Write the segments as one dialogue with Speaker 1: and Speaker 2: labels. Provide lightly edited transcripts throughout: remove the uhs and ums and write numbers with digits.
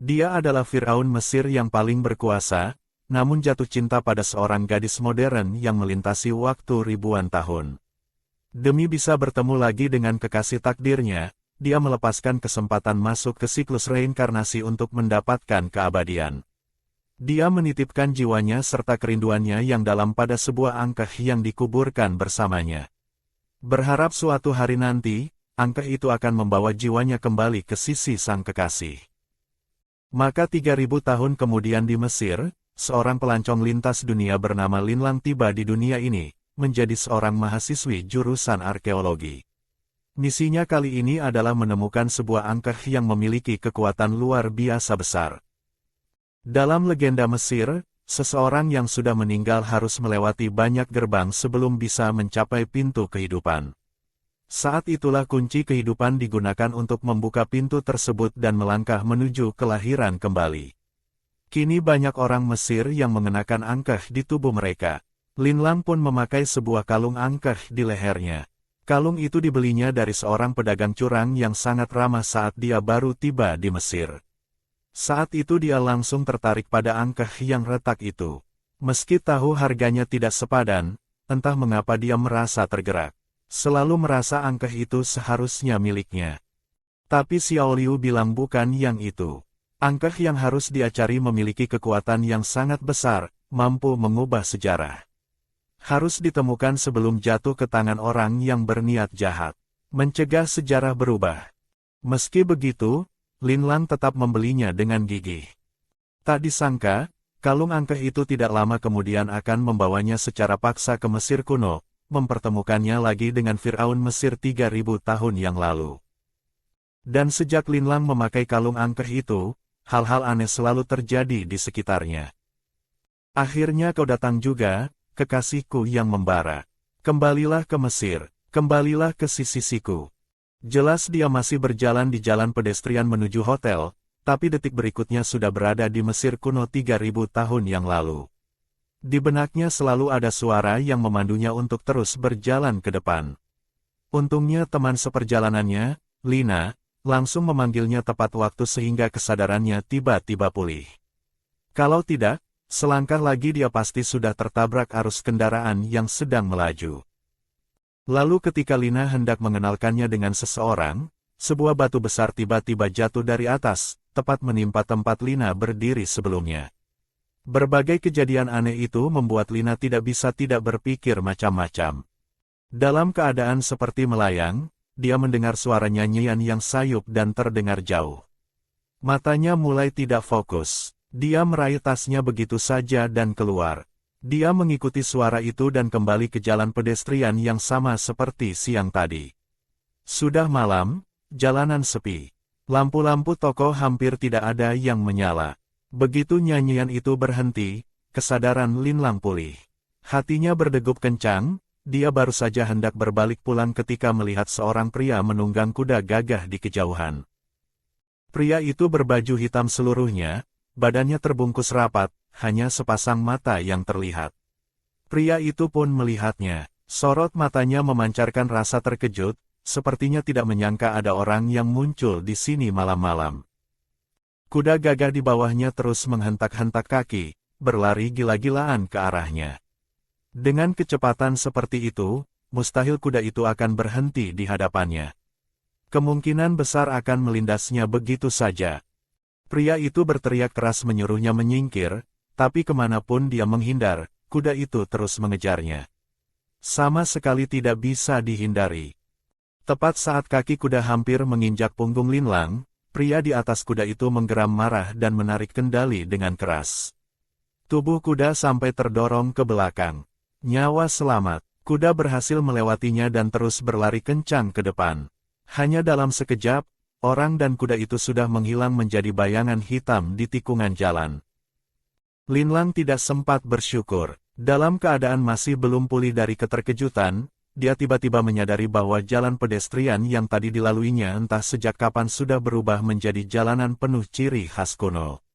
Speaker 1: Dia adalah Firaun Mesir yang paling berkuasa, namun jatuh cinta pada seorang gadis modern yang melintasi waktu ribuan tahun. Demi bisa bertemu lagi dengan kekasih takdirnya, dia melepaskan kesempatan masuk ke siklus reinkarnasi untuk mendapatkan keabadian. Dia menitipkan jiwanya serta kerinduannya yang dalam pada sebuah angkeh yang dikuburkan bersamanya. Berharap suatu hari nanti, angkeh itu akan membawa jiwanya kembali ke sisi sang kekasih. Maka 3000 tahun kemudian di Mesir, seorang pelancong lintas dunia bernama Linlang tiba di dunia ini, menjadi seorang mahasiswi jurusan arkeologi. Misinya kali ini adalah menemukan sebuah angkeh yang memiliki kekuatan luar biasa besar. Dalam legenda Mesir, seseorang yang sudah meninggal harus melewati banyak gerbang sebelum bisa mencapai pintu kehidupan. Saat itulah kunci kehidupan digunakan untuk membuka pintu tersebut dan melangkah menuju kelahiran kembali. Kini banyak orang Mesir yang mengenakan angkeh di tubuh mereka. Linlang pun memakai sebuah kalung angkeh di lehernya. Kalung itu dibelinya dari seorang pedagang curang yang sangat ramah saat dia baru tiba di Mesir. Saat itu dia langsung tertarik pada angkeh yang retak itu. Meski tahu harganya tidak sepadan, entah mengapa dia merasa tergerak. Selalu merasa angkeh itu seharusnya miliknya. Tapi Xiao Liu bilang bukan yang itu. Angkeh yang harus dia cari memiliki kekuatan yang sangat besar, mampu mengubah sejarah. Harus ditemukan sebelum jatuh ke tangan orang yang berniat jahat. Mencegah sejarah berubah. Meski begitu, Linlang tetap membelinya dengan gigih. Tak disangka, kalung angkeh itu tidak lama kemudian akan membawanya secara paksa ke Mesir kuno, mempertemukannya lagi dengan Firaun Mesir 3000 tahun yang lalu. Dan sejak Linlang memakai kalung angkeh itu, hal-hal aneh selalu terjadi di sekitarnya. Akhirnya kau datang juga, kekasihku yang membara. Kembalilah ke Mesir, kembalilah ke sisiku. Jelas dia masih berjalan di jalan pedestrian menuju hotel, tapi detik berikutnya sudah berada di Mesir kuno 3000 tahun yang lalu. Di benaknya selalu ada suara yang memandunya untuk terus berjalan ke depan. Untungnya teman seperjalanannya, Lina, langsung memanggilnya tepat waktu sehingga kesadarannya tiba-tiba pulih. Kalau tidak, selangkah lagi dia pasti sudah tertabrak arus kendaraan yang sedang melaju. Lalu ketika Lina hendak mengenalkannya dengan seseorang, sebuah batu besar tiba-tiba jatuh dari atas, tepat menimpa tempat Lina berdiri sebelumnya. Berbagai kejadian aneh itu membuat Lina tidak bisa tidak berpikir macam-macam. Dalam keadaan seperti melayang, dia mendengar suara nyanyian yang sayup dan terdengar jauh. Matanya mulai tidak fokus. Dia meraih tasnya begitu saja dan keluar. Dia mengikuti suara itu dan kembali ke jalan pedestrian yang sama seperti siang tadi. Sudah malam, jalanan sepi. Lampu-lampu toko hampir tidak ada yang menyala. Begitu nyanyian itu berhenti, kesadaran Linlang pulih. Hatinya berdegup kencang, dia baru saja hendak berbalik pulang ketika melihat seorang pria menunggang kuda gagah di kejauhan. Pria itu berbaju hitam seluruhnya, badannya terbungkus rapat, hanya sepasang mata yang terlihat. Pria itu pun melihatnya, sorot matanya memancarkan rasa terkejut, sepertinya tidak menyangka ada orang yang muncul di sini malam-malam. Kuda gagah di bawahnya terus menghentak-hentak kaki, berlari gila-gilaan ke arahnya. Dengan kecepatan seperti itu, mustahil kuda itu akan berhenti di hadapannya. Kemungkinan besar akan melindasnya begitu saja. Pria itu berteriak keras menyuruhnya menyingkir, tapi kemanapun dia menghindar, kuda itu terus mengejarnya. Sama sekali tidak bisa dihindari. Tepat saat kaki kuda hampir menginjak punggung Linlang, pria di atas kuda itu menggeram marah dan menarik kendali dengan keras. Tubuh kuda sampai terdorong ke belakang. Nyawa selamat, kuda berhasil melewatinya dan terus berlari kencang ke depan. Hanya dalam sekejap, orang dan kuda itu sudah menghilang menjadi bayangan hitam di tikungan jalan. Linlang tidak sempat bersyukur. Dalam keadaan masih belum pulih dari keterkejutan, dia tiba-tiba menyadari bahwa jalan pedestrian yang tadi dilaluinya entah sejak kapan sudah berubah menjadi jalanan penuh ciri khas kuno.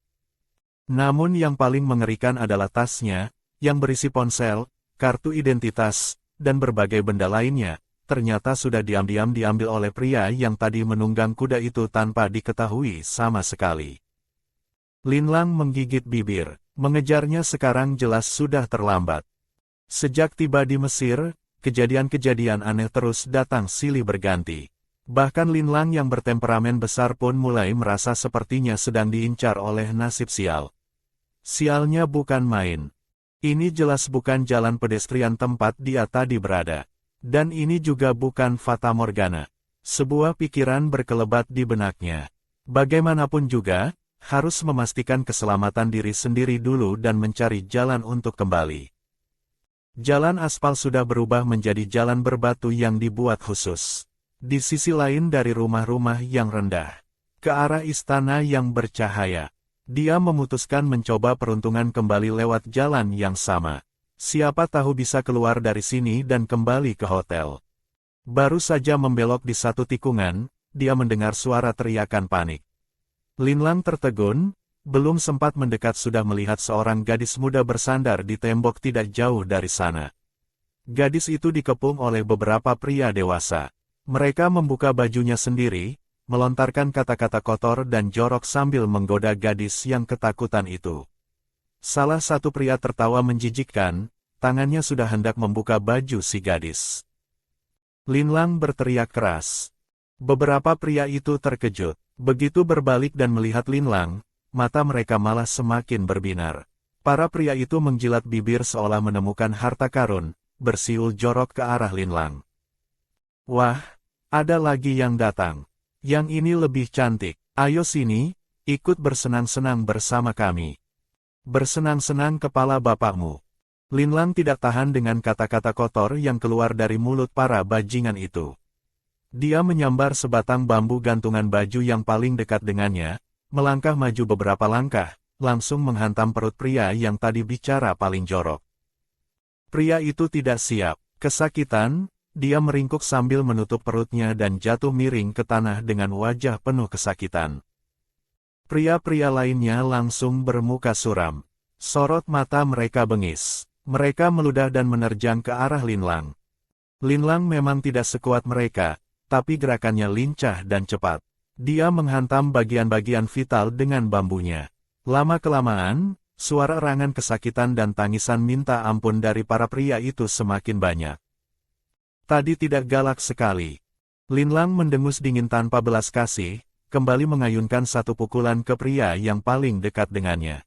Speaker 1: Namun yang paling mengerikan adalah tasnya, yang berisi ponsel, kartu identitas, dan berbagai benda lainnya, ternyata sudah diam-diam diambil oleh pria yang tadi menunggang kuda itu tanpa diketahui sama sekali. Linlang menggigit bibir. Mengejarnya sekarang jelas sudah terlambat. Sejak tiba di Mesir, kejadian-kejadian aneh terus datang silih berganti. Bahkan Linlang yang bertemperamen besar pun mulai merasa sepertinya sedang diincar oleh nasib sial. Sialnya bukan main. Ini jelas bukan jalan pedestrian tempat dia tadi berada. Dan ini juga bukan Fata Morgana. Sebuah pikiran berkelebat di benaknya. Bagaimanapun juga, harus memastikan keselamatan diri sendiri dulu dan mencari jalan untuk kembali. Jalan aspal sudah berubah menjadi jalan berbatu yang dibuat khusus. Di sisi lain dari rumah-rumah yang rendah, ke arah istana yang bercahaya, dia memutuskan mencoba peruntungan kembali lewat jalan yang sama. Siapa tahu bisa keluar dari sini dan kembali ke hotel. Baru saja membelok di satu tikungan, dia mendengar suara teriakan panik. Linlang tertegun, belum sempat mendekat sudah melihat seorang gadis muda bersandar di tembok tidak jauh dari sana. Gadis itu dikepung oleh beberapa pria dewasa. Mereka membuka bajunya sendiri, melontarkan kata-kata kotor dan jorok sambil menggoda gadis yang ketakutan itu. Salah satu pria tertawa menjijikkan, tangannya sudah hendak membuka baju si gadis. Linlang berteriak keras. Beberapa pria itu terkejut. Begitu berbalik dan melihat Linlang, mata mereka malah semakin berbinar. Para pria itu menjilat bibir seolah menemukan harta karun, bersiul jorok ke arah Linlang. Wah, ada lagi yang datang. Yang ini lebih cantik. Ayo sini, ikut bersenang-senang bersama kami. Bersenang-senang kepala bapakmu. Linlang tidak tahan dengan kata-kata kotor yang keluar dari mulut para bajingan itu. Dia menyambar sebatang bambu gantungan baju yang paling dekat dengannya, melangkah maju beberapa langkah, langsung menghantam perut pria yang tadi bicara paling jorok. Pria itu tidak siap, kesakitan. Dia meringkuk sambil menutup perutnya dan jatuh miring ke tanah dengan wajah penuh kesakitan. Pria-pria lainnya langsung bermuka suram. Sorot mata mereka bengis. Mereka meludah dan menerjang ke arah Linlang. Linlang memang tidak sekuat mereka, tapi gerakannya lincah dan cepat. Dia menghantam bagian-bagian vital dengan bambunya. Lama-kelamaan, suara erangan kesakitan dan tangisan minta ampun dari para pria itu semakin banyak. Tadi tidak galak sekali. Linlang mendengus dingin tanpa belas kasih, kembali mengayunkan satu pukulan ke pria yang paling dekat dengannya.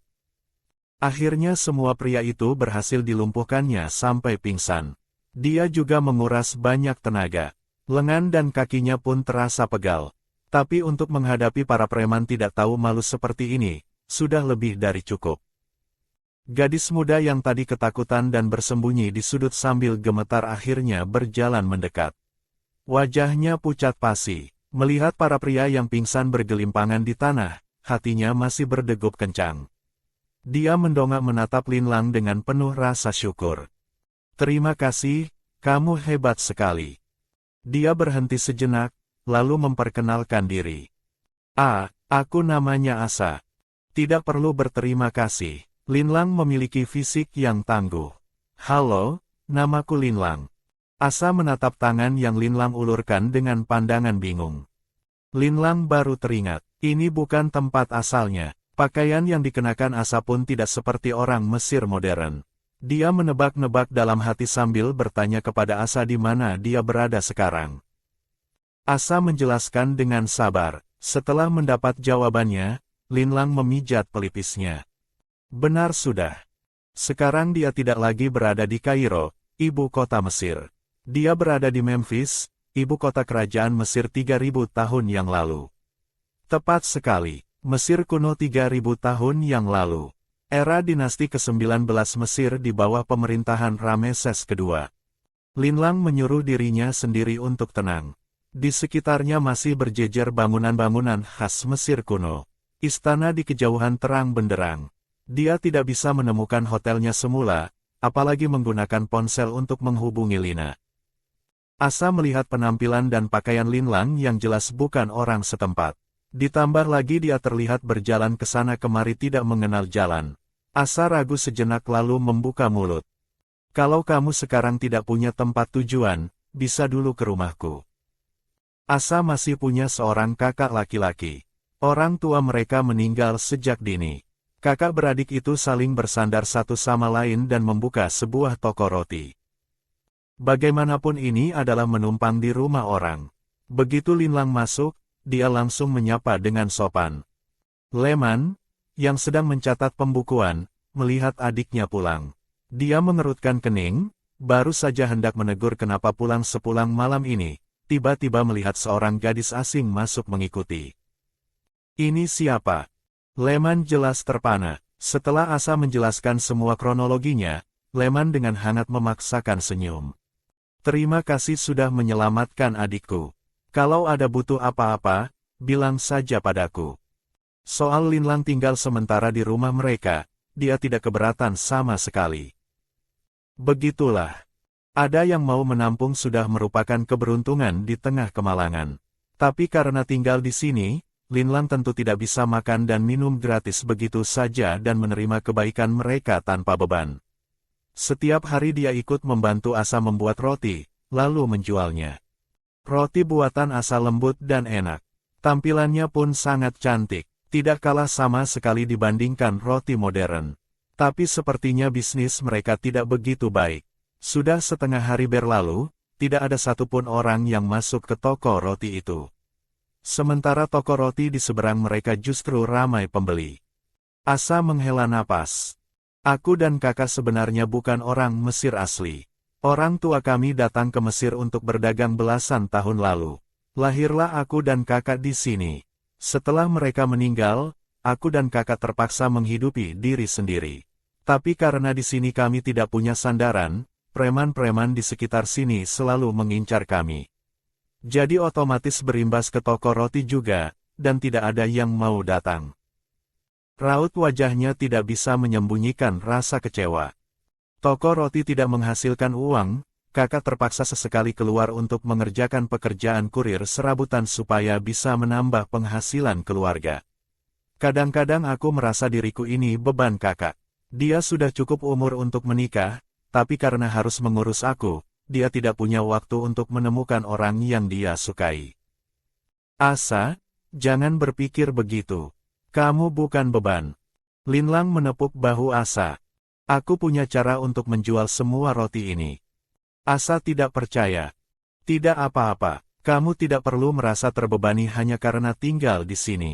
Speaker 1: Akhirnya semua pria itu berhasil dilumpuhkannya sampai pingsan. Dia juga menguras banyak tenaga. Lengan dan kakinya pun terasa pegal. Tapi untuk menghadapi para preman tidak tahu malu seperti ini, sudah lebih dari cukup. Gadis muda yang tadi ketakutan dan bersembunyi di sudut sambil gemetar akhirnya berjalan mendekat. Wajahnya pucat pasi. Melihat para pria yang pingsan bergelimpangan di tanah, hatinya masih berdegup kencang. Dia mendongak menatap Linlang dengan penuh rasa syukur. Terima kasih, kamu hebat sekali. Dia berhenti sejenak, lalu memperkenalkan diri. Aku namanya Asa. Tidak perlu berterima kasih. Linlang memiliki fisik yang tangguh. Halo, namaku Linlang. Asa menatap tangan yang Linlang ulurkan dengan pandangan bingung. Linlang baru teringat, ini bukan tempat asalnya. Pakaian yang dikenakan Asa pun tidak seperti orang Mesir modern. Dia menebak-nebak dalam hati sambil bertanya kepada Asa di mana dia berada sekarang. Asa menjelaskan dengan sabar. Setelah mendapat jawabannya, Linlang memijat pelipisnya. Benar sudah. Sekarang dia tidak lagi berada di Kairo, ibu kota Mesir. Dia berada di Memphis, ibu kota kerajaan Mesir 3000 tahun yang lalu. Tepat sekali, Mesir kuno 3000 tahun yang lalu. Era dinasti ke-19 Mesir di bawah pemerintahan Rameses II. Linlang menyuruh dirinya sendiri untuk tenang. Di sekitarnya masih berjejer bangunan-bangunan khas Mesir kuno. Istana di kejauhan terang benderang. Dia tidak bisa menemukan hotelnya semula, apalagi menggunakan ponsel untuk menghubungi Lina. Asa melihat penampilan dan pakaian Linlang yang jelas bukan orang setempat. Ditambah lagi dia terlihat berjalan ke sana kemari tidak mengenal jalan. Asa ragu sejenak lalu membuka mulut. Kalau kamu sekarang tidak punya tempat tujuan, bisa dulu ke rumahku. Asa masih punya seorang kakak laki-laki. Orang tua mereka meninggal sejak dini. Kakak beradik itu saling bersandar satu sama lain dan membuka sebuah toko roti. Bagaimanapun ini adalah menumpang di rumah orang. Begitu Linlang masuk, dia langsung menyapa dengan sopan. Leman, yang sedang mencatat pembukuan, melihat adiknya pulang. Dia mengerutkan kening, baru saja hendak menegur kenapa pulang sepulang malam ini, tiba-tiba melihat seorang gadis asing masuk mengikuti. Ini siapa? Leman jelas terpana. Setelah Asa menjelaskan semua kronologinya, Leman dengan hangat memaksakan senyum. Terima kasih sudah menyelamatkan adikku. Kalau ada butuh apa-apa, bilang saja padaku. Soal Linlang tinggal sementara di rumah mereka, dia tidak keberatan sama sekali. Begitulah. Ada yang mau menampung sudah merupakan keberuntungan di tengah kemalangan. Tapi karena tinggal di sini, Linlang tentu tidak bisa makan dan minum gratis begitu saja dan menerima kebaikan mereka tanpa beban. Setiap hari dia ikut membantu Asa membuat roti, lalu menjualnya. Roti buatan Asa lembut dan enak. Tampilannya pun sangat cantik, tidak kalah sama sekali dibandingkan roti modern. Tapi sepertinya bisnis mereka tidak begitu baik. Sudah setengah hari berlalu, tidak ada satupun orang yang masuk ke toko roti itu. Sementara toko roti di seberang mereka justru ramai pembeli. Asa menghela napas. Aku dan kakak sebenarnya bukan orang Mesir asli. Orang tua kami datang ke Mesir untuk berdagang belasan tahun lalu. Lahirlah aku dan kakak di sini. Setelah mereka meninggal, aku dan kakak terpaksa menghidupi diri sendiri. Tapi karena di sini kami tidak punya sandaran, preman-preman di sekitar sini selalu mengincar kami. Jadi otomatis berimbas ke toko roti juga, dan tidak ada yang mau datang. Raut wajahnya tidak bisa menyembunyikan rasa kecewa. Toko roti tidak menghasilkan uang, kakak terpaksa sesekali keluar untuk mengerjakan pekerjaan kurir serabutan supaya bisa menambah penghasilan keluarga. Kadang-kadang aku merasa diriku ini beban kakak. Dia sudah cukup umur untuk menikah, tapi karena harus mengurus aku, dia tidak punya waktu untuk menemukan orang yang dia sukai. Asa, jangan berpikir begitu. Kamu bukan beban. Linlang menepuk bahu Asa. Aku punya cara untuk menjual semua roti ini. Asa tidak percaya. Tidak apa-apa, kamu tidak perlu merasa terbebani hanya karena tinggal di sini.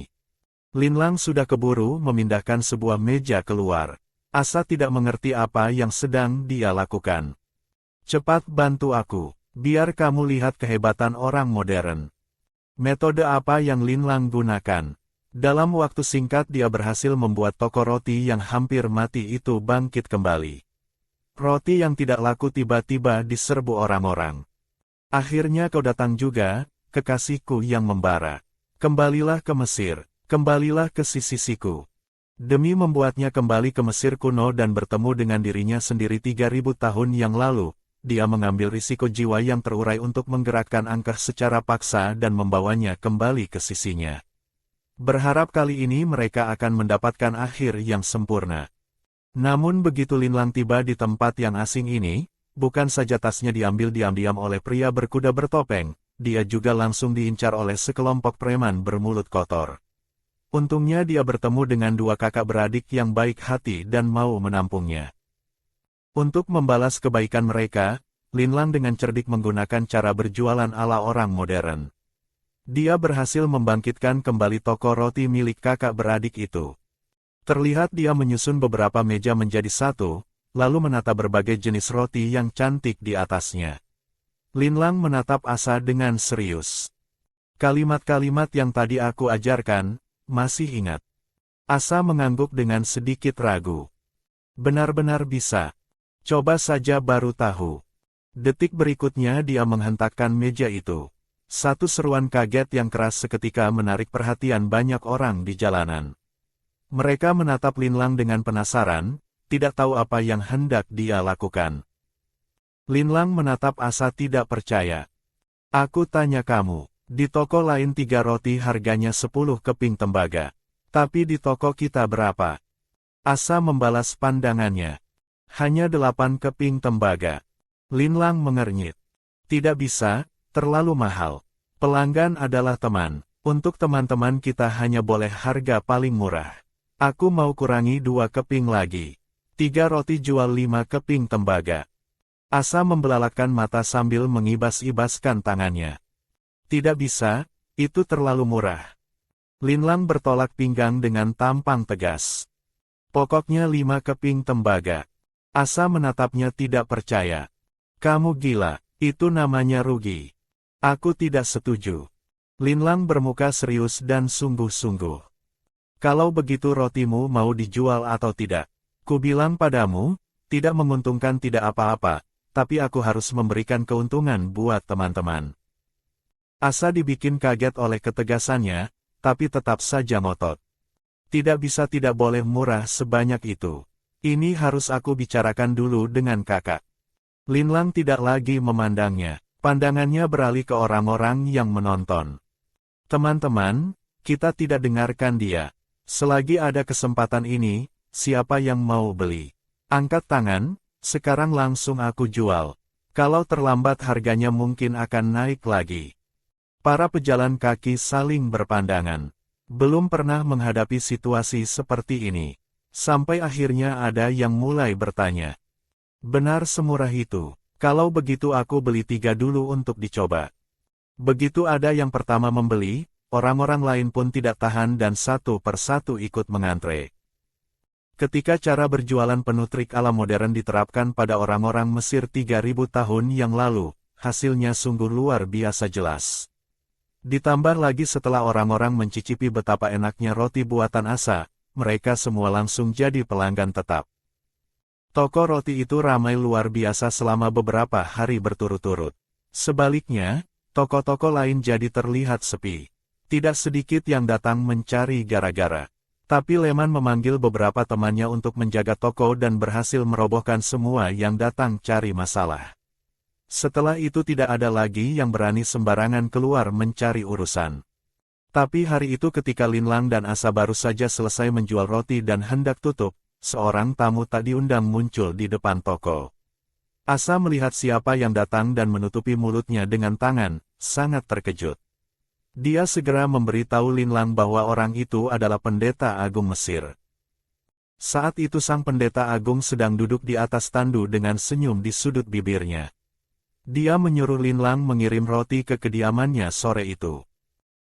Speaker 1: Linlang sudah keburu memindahkan sebuah meja keluar. Asa tidak mengerti apa yang sedang dia lakukan. Cepat bantu aku, biar kamu lihat kehebatan orang modern. Metode apa yang Linlang gunakan? Dalam waktu singkat dia berhasil membuat toko roti yang hampir mati itu bangkit kembali. Roti yang tidak laku tiba-tiba diserbu orang-orang. Akhirnya kau datang juga, kekasihku yang membara. Kembalilah ke Mesir, kembalilah ke sisiku. Demi membuatnya kembali ke Mesir kuno dan bertemu dengan dirinya sendiri 3000 tahun yang lalu, dia mengambil risiko jiwa yang terurai untuk menggerakkan angkah secara paksa dan membawanya kembali ke sisinya. Berharap kali ini mereka akan mendapatkan akhir yang sempurna. Namun begitu Linlang tiba di tempat yang asing ini, bukan saja tasnya diambil diam-diam oleh pria berkuda bertopeng, dia juga langsung diincar oleh sekelompok preman bermulut kotor. Untungnya dia bertemu dengan dua kakak beradik yang baik hati dan mau menampungnya. Untuk membalas kebaikan mereka, Linlang dengan cerdik menggunakan cara berjualan ala orang modern. Dia berhasil membangkitkan kembali toko roti milik kakak beradik itu. Terlihat dia menyusun beberapa meja menjadi satu, lalu menata berbagai jenis roti yang cantik di atasnya. Linlang menatap Asa dengan serius. Kalimat-kalimat yang tadi aku ajarkan, masih ingat? Asa mengangguk dengan sedikit ragu. Benar-benar bisa. Coba saja baru tahu. Detik berikutnya dia menghentakkan meja itu. Satu seruan kaget yang keras seketika menarik perhatian banyak orang di jalanan. Mereka menatap Linlang dengan penasaran, tidak tahu apa yang hendak dia lakukan. Linlang menatap Asa tidak percaya. Aku tanya kamu, di toko lain 3 roti harganya 10 keping tembaga. Tapi di toko kita berapa? Asa membalas pandangannya. Hanya 8 keping tembaga. Linlang mengernyit. Tidak bisa, terlalu mahal. Pelanggan adalah teman. Untuk teman-teman kita hanya boleh harga paling murah. Aku mau kurangi 2 keping lagi. 3 roti jual 5 keping tembaga. Asa membelalakkan mata sambil mengibas-ibaskan tangannya. Tidak bisa, itu terlalu murah. Linlang bertolak pinggang dengan tampang tegas. Pokoknya 5 keping tembaga. Asa menatapnya tidak percaya. Kamu gila, itu namanya rugi. Aku tidak setuju. Linlang bermuka serius dan sungguh-sungguh. Kalau begitu rotimu mau dijual atau tidak? Ku bilang padamu, tidak menguntungkan tidak apa-apa, tapi aku harus memberikan keuntungan buat teman-teman. Asa dibikin kaget oleh ketegasannya, tapi tetap saja ngotot. Tidak bisa tidak boleh murah sebanyak itu. Ini harus aku bicarakan dulu dengan kakak. Linlang tidak lagi memandangnya, pandangannya beralih ke orang-orang yang menonton. Teman-teman, kita tidak dengarkan dia. Selagi ada kesempatan ini, siapa yang mau beli? Angkat tangan, sekarang langsung aku jual. Kalau terlambat harganya mungkin akan naik lagi. Para pejalan kaki saling berpandangan. Belum pernah menghadapi situasi seperti ini. Sampai akhirnya ada yang mulai bertanya. Benar semurah itu? Kalau begitu aku beli 3 dulu untuk dicoba. Begitu ada yang pertama membeli, orang-orang lain pun tidak tahan dan satu persatu ikut mengantre. Ketika cara berjualan penuh trik ala modern diterapkan pada orang-orang Mesir 3000 tahun yang lalu, hasilnya sungguh luar biasa jelas. Ditambah lagi setelah orang-orang mencicipi betapa enaknya roti buatan Asa, mereka semua langsung jadi pelanggan tetap. Toko roti itu ramai luar biasa selama beberapa hari berturut-turut. Sebaliknya, toko-toko lain jadi terlihat sepi. Tidak sedikit yang datang mencari gara-gara. Tapi Leman memanggil beberapa temannya untuk menjaga toko dan berhasil merobohkan semua yang datang cari masalah. Setelah itu tidak ada lagi yang berani sembarangan keluar mencari urusan. Tapi hari itu ketika Linlang dan Asa baru saja selesai menjual roti dan hendak tutup, seorang tamu tak diundang muncul di depan toko. Asa melihat siapa yang datang dan menutupi mulutnya dengan tangan, sangat terkejut. Dia segera memberitahu Linlang bahwa orang itu adalah pendeta agung Mesir. Saat itu sang pendeta agung sedang duduk di atas tandu dengan senyum di sudut bibirnya. Dia menyuruh Linlang mengirim roti ke kediamannya sore itu.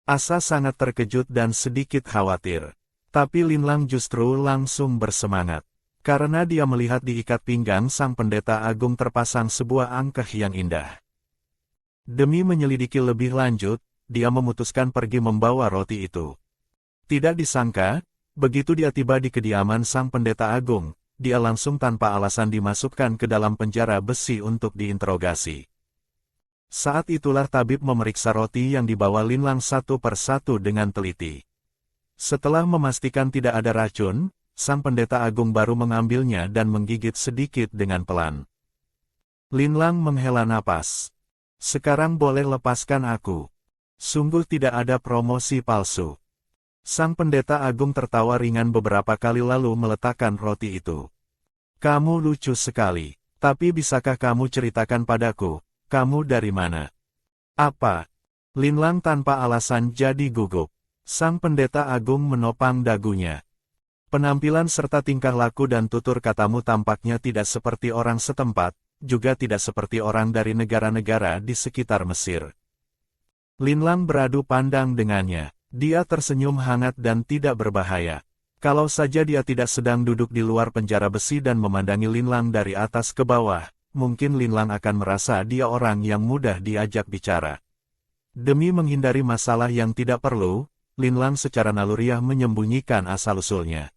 Speaker 1: Asa sangat terkejut dan sedikit khawatir. Tapi Linlang justru langsung bersemangat. Karena dia melihat di ikat pinggang sang pendeta agung terpasang sebuah angkeh yang indah. Demi menyelidiki lebih lanjut, dia memutuskan pergi membawa roti itu. Tidak disangka, begitu dia tiba di kediaman sang pendeta agung, dia langsung tanpa alasan dimasukkan ke dalam penjara besi untuk diinterogasi. Saat itulah tabib memeriksa roti yang dibawa Linlang satu persatu dengan teliti. Setelah memastikan tidak ada racun, sang pendeta agung baru mengambilnya dan menggigit sedikit dengan pelan. Linlang menghela napas. Sekarang boleh lepaskan aku. Sungguh tidak ada promosi palsu. Sang pendeta agung tertawa ringan beberapa kali lalu meletakkan roti itu. Kamu lucu sekali, tapi bisakah kamu ceritakan padaku, kamu dari mana? Apa? Linlang tanpa alasan jadi gugup. Sang pendeta agung menopang dagunya. Penampilan serta tingkah laku dan tutur katamu tampaknya tidak seperti orang setempat, juga tidak seperti orang dari negara-negara di sekitar Mesir. Linlang beradu pandang dengannya. Dia tersenyum hangat dan tidak berbahaya. Kalau saja dia tidak sedang duduk di luar penjara besi dan memandangi Linlang dari atas ke bawah, mungkin Linlang akan merasa dia orang yang mudah diajak bicara. Demi menghindari masalah yang tidak perlu, Linlang secara naluriah menyembunyikan asal-usulnya.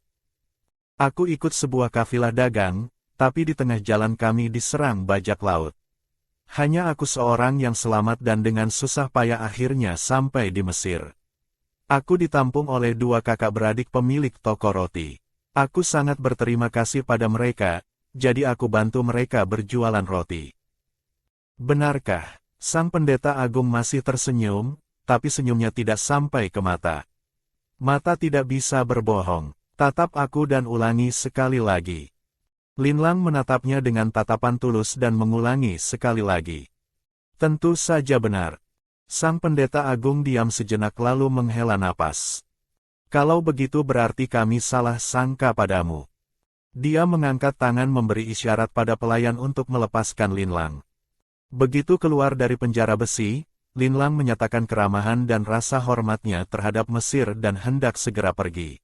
Speaker 1: Aku ikut sebuah kafilah dagang, tapi di tengah jalan kami diserang bajak laut. Hanya aku seorang yang selamat dan dengan susah payah akhirnya sampai di Mesir. Aku ditampung oleh 2 kakak beradik pemilik toko roti. Aku sangat berterima kasih pada mereka, jadi aku bantu mereka berjualan roti. Benarkah? Sang pendeta agung masih tersenyum, tapi senyumnya tidak sampai ke mata. Mata tidak bisa berbohong. Tatap aku dan ulangi sekali lagi. Linlang menatapnya dengan tatapan tulus dan mengulangi sekali lagi. Tentu saja benar. Sang pendeta agung diam sejenak lalu menghela napas. Kalau begitu berarti kami salah sangka padamu. Dia mengangkat tangan memberi isyarat pada pelayan untuk melepaskan Linlang. Begitu keluar dari penjara besi, Linlang menyatakan keramahan dan rasa hormatnya terhadap Mesir dan hendak segera pergi.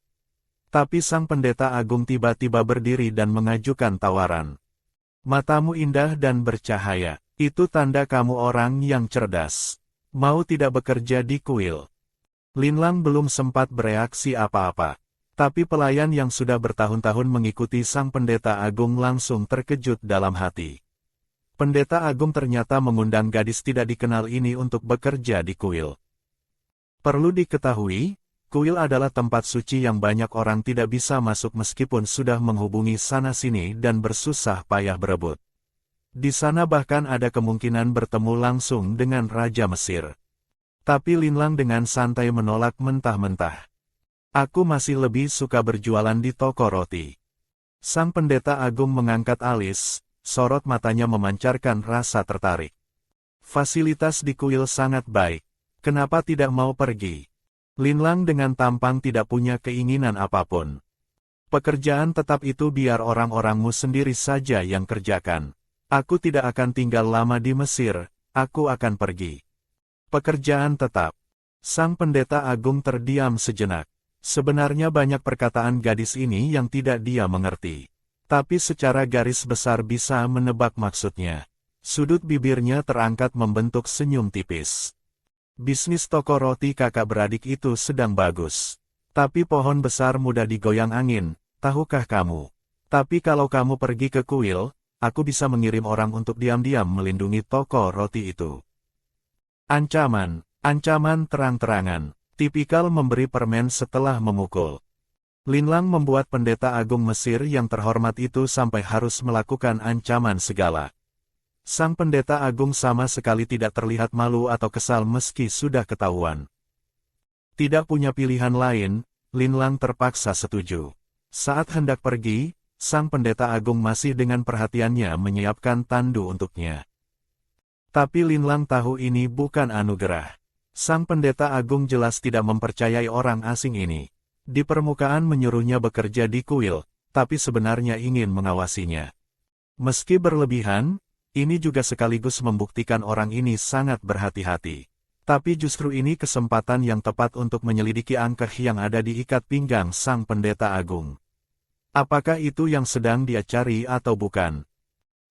Speaker 1: Tapi sang pendeta agung tiba-tiba berdiri dan mengajukan tawaran. Matamu indah dan bercahaya, itu tanda kamu orang yang cerdas. Mau tidak bekerja di kuil? Linlang belum sempat bereaksi apa-apa. Tapi pelayan yang sudah bertahun-tahun mengikuti sang pendeta agung langsung terkejut dalam hati. Pendeta agung ternyata mengundang gadis tidak dikenal ini untuk bekerja di kuil. Perlu diketahui, kuil adalah tempat suci yang banyak orang tidak bisa masuk meskipun sudah menghubungi sana-sini dan bersusah payah berebut. Di sana bahkan ada kemungkinan bertemu langsung dengan Raja Mesir. Tapi Linlang dengan santai menolak mentah-mentah. Aku masih lebih suka berjualan di toko roti. Sang pendeta agung mengangkat alis, sorot matanya memancarkan rasa tertarik. Fasilitas di kuil sangat baik. Kenapa tidak mau pergi? Linlang dengan tampang tidak punya keinginan apapun. Pekerjaan tetap itu biar orang-orangmu sendiri saja yang kerjakan. Aku tidak akan tinggal lama di Mesir, aku akan pergi. Pekerjaan tetap. Sang pendeta agung terdiam sejenak. Sebenarnya banyak perkataan gadis ini yang tidak dia mengerti. Tapi secara garis besar bisa menebak maksudnya. Sudut bibirnya terangkat membentuk senyum tipis. Bisnis toko roti kakak beradik itu sedang bagus. Tapi pohon besar mudah digoyang angin, tahukah kamu? Tapi kalau kamu pergi ke kuil, aku bisa mengirim orang untuk diam-diam melindungi toko roti itu. Ancaman, ancaman terang-terangan. Tipikal memberi permen setelah memukul. Linlang membuat pendeta agung Mesir yang terhormat itu sampai harus melakukan ancaman segala. Sang pendeta agung sama sekali tidak terlihat malu atau kesal meski sudah ketahuan. Tidak punya pilihan lain, Linlang terpaksa setuju. Saat hendak pergi, sang pendeta agung masih dengan perhatiannya menyiapkan tandu untuknya. Tapi Linlang tahu ini bukan anugerah. Sang pendeta agung jelas tidak mempercayai orang asing ini. Di permukaan menyuruhnya bekerja di kuil, tapi sebenarnya ingin mengawasinya. Meski berlebihan, ini juga sekaligus membuktikan orang ini sangat berhati-hati. Tapi justru ini kesempatan yang tepat untuk menyelidiki angkeh yang ada di ikat pinggang sang pendeta agung. Apakah itu yang sedang dia cari atau bukan?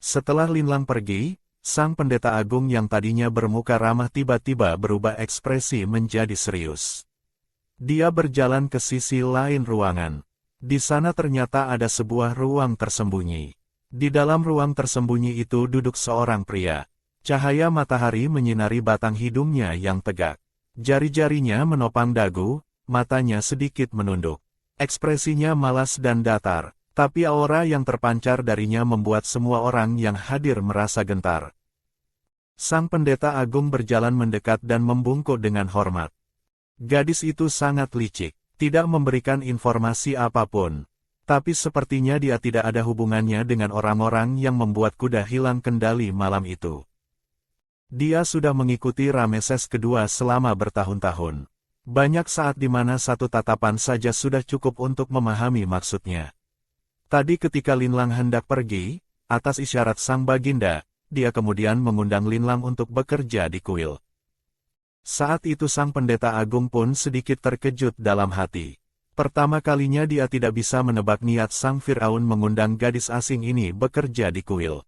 Speaker 1: Setelah Linlang pergi, sang pendeta agung yang tadinya bermuka ramah tiba-tiba berubah ekspresi menjadi serius. Dia berjalan ke sisi lain ruangan. Di sana ternyata ada sebuah ruang tersembunyi. Di dalam ruang tersembunyi itu duduk seorang pria. Cahaya matahari menyinari batang hidungnya yang tegak. Jari-jarinya menopang dagu, matanya sedikit menunduk. Ekspresinya malas dan datar, tapi aura yang terpancar darinya membuat semua orang yang hadir merasa gentar. Sang pendeta agung berjalan mendekat dan membungkuk dengan hormat. Gadis itu sangat licik, tidak memberikan informasi apapun. Tapi sepertinya dia tidak ada hubungannya dengan orang-orang yang membuat kuda hilang kendali malam itu. Dia sudah mengikuti Rameses II selama bertahun-tahun. Banyak saat di mana satu tatapan saja sudah cukup untuk memahami maksudnya. Tadi ketika Linlang hendak pergi, atas isyarat sang baginda, dia kemudian mengundang Linlang untuk bekerja di kuil. Saat itu sang pendeta agung pun sedikit terkejut dalam hati. Pertama kalinya dia tidak bisa menebak niat sang Firaun mengundang gadis asing ini bekerja di kuil.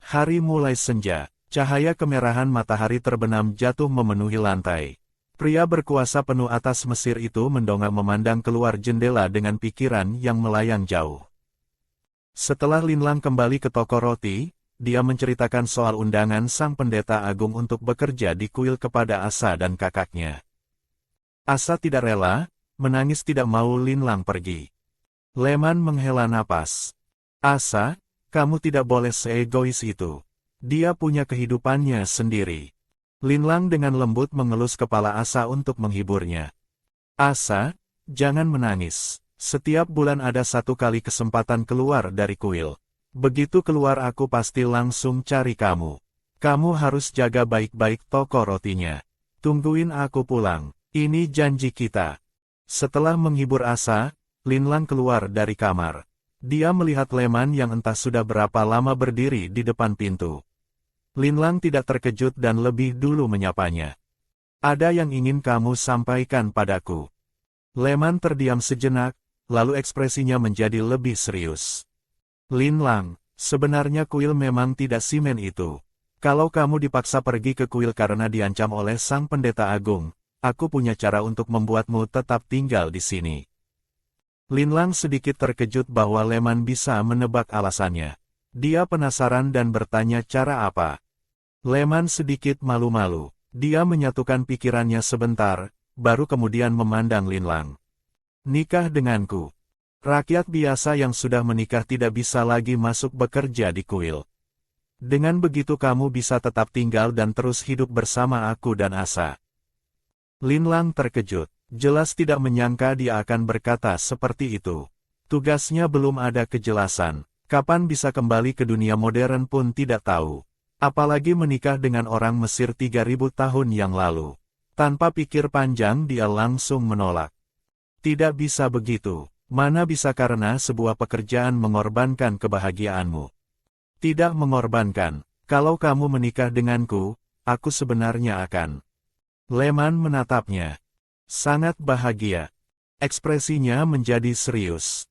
Speaker 1: Hari mulai senja, cahaya kemerahan matahari terbenam jatuh memenuhi lantai. Pria berkuasa penuh atas Mesir itu mendongak memandang keluar jendela dengan pikiran yang melayang jauh. Setelah Linlang kembali ke toko roti, dia menceritakan soal undangan sang pendeta agung untuk bekerja di kuil kepada Asa dan kakaknya. Asa tidak rela, menangis tidak mau Linlang pergi. Leman menghela napas. Asa, kamu tidak boleh seegois itu. Dia punya kehidupannya sendiri. Linlang dengan lembut mengelus kepala Asa untuk menghiburnya. Asa, jangan menangis. Setiap bulan ada satu kali kesempatan keluar dari kuil. Begitu keluar aku pasti langsung cari kamu. Kamu harus jaga baik-baik toko rotinya. Tungguin aku pulang. Ini janji kita. Setelah menghibur Asa, Linlang keluar dari kamar. Dia melihat Leman yang entah sudah berapa lama berdiri di depan pintu. Linlang tidak terkejut dan lebih dulu menyapanya. Ada yang ingin kamu sampaikan padaku. Leman terdiam sejenak, lalu ekspresinya menjadi lebih serius. Linlang, sebenarnya kuil memang tidak simen itu. Kalau kamu dipaksa pergi ke kuil karena diancam oleh Sang Pendeta Agung, aku punya cara untuk membuatmu tetap tinggal di sini. Linlang sedikit terkejut bahwa Leman bisa menebak alasannya. Dia penasaran dan bertanya cara apa. Leman sedikit malu-malu. Dia menyatukan pikirannya sebentar, baru kemudian memandang Linlang. Nikah denganku. Rakyat biasa yang sudah menikah tidak bisa lagi masuk bekerja di kuil. Dengan begitu kamu bisa tetap tinggal dan terus hidup bersama aku dan Asa. Linlang terkejut. Jelas tidak menyangka dia akan berkata seperti itu. Tugasnya belum ada kejelasan. Kapan bisa kembali ke dunia modern pun tidak tahu. Apalagi menikah dengan orang Mesir 3000 tahun yang lalu. Tanpa pikir panjang dia langsung menolak. Tidak bisa begitu. Mana bisa karena sebuah pekerjaan mengorbankan kebahagiaanmu. Tidak mengorbankan. Kalau kamu menikah denganku, aku sebenarnya akan. Leman menatapnya. Sangat bahagia. Ekspresinya menjadi serius.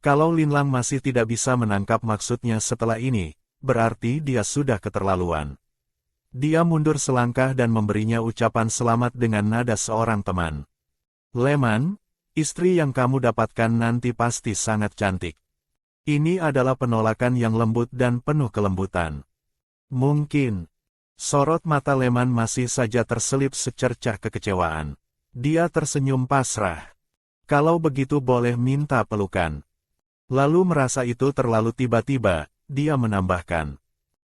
Speaker 1: Kalau Linlang masih tidak bisa menangkap maksudnya setelah ini, berarti dia sudah keterlaluan. Dia mundur selangkah dan memberinya ucapan selamat dengan nada seorang teman. Leman, istri yang kamu dapatkan nanti pasti sangat cantik. Ini adalah penolakan yang lembut dan penuh kelembutan. Mungkin. Sorot mata Leman masih saja terselip secercah kekecewaan. Dia tersenyum pasrah. Kalau begitu boleh minta pelukan. Lalu merasa itu terlalu tiba-tiba, dia menambahkan.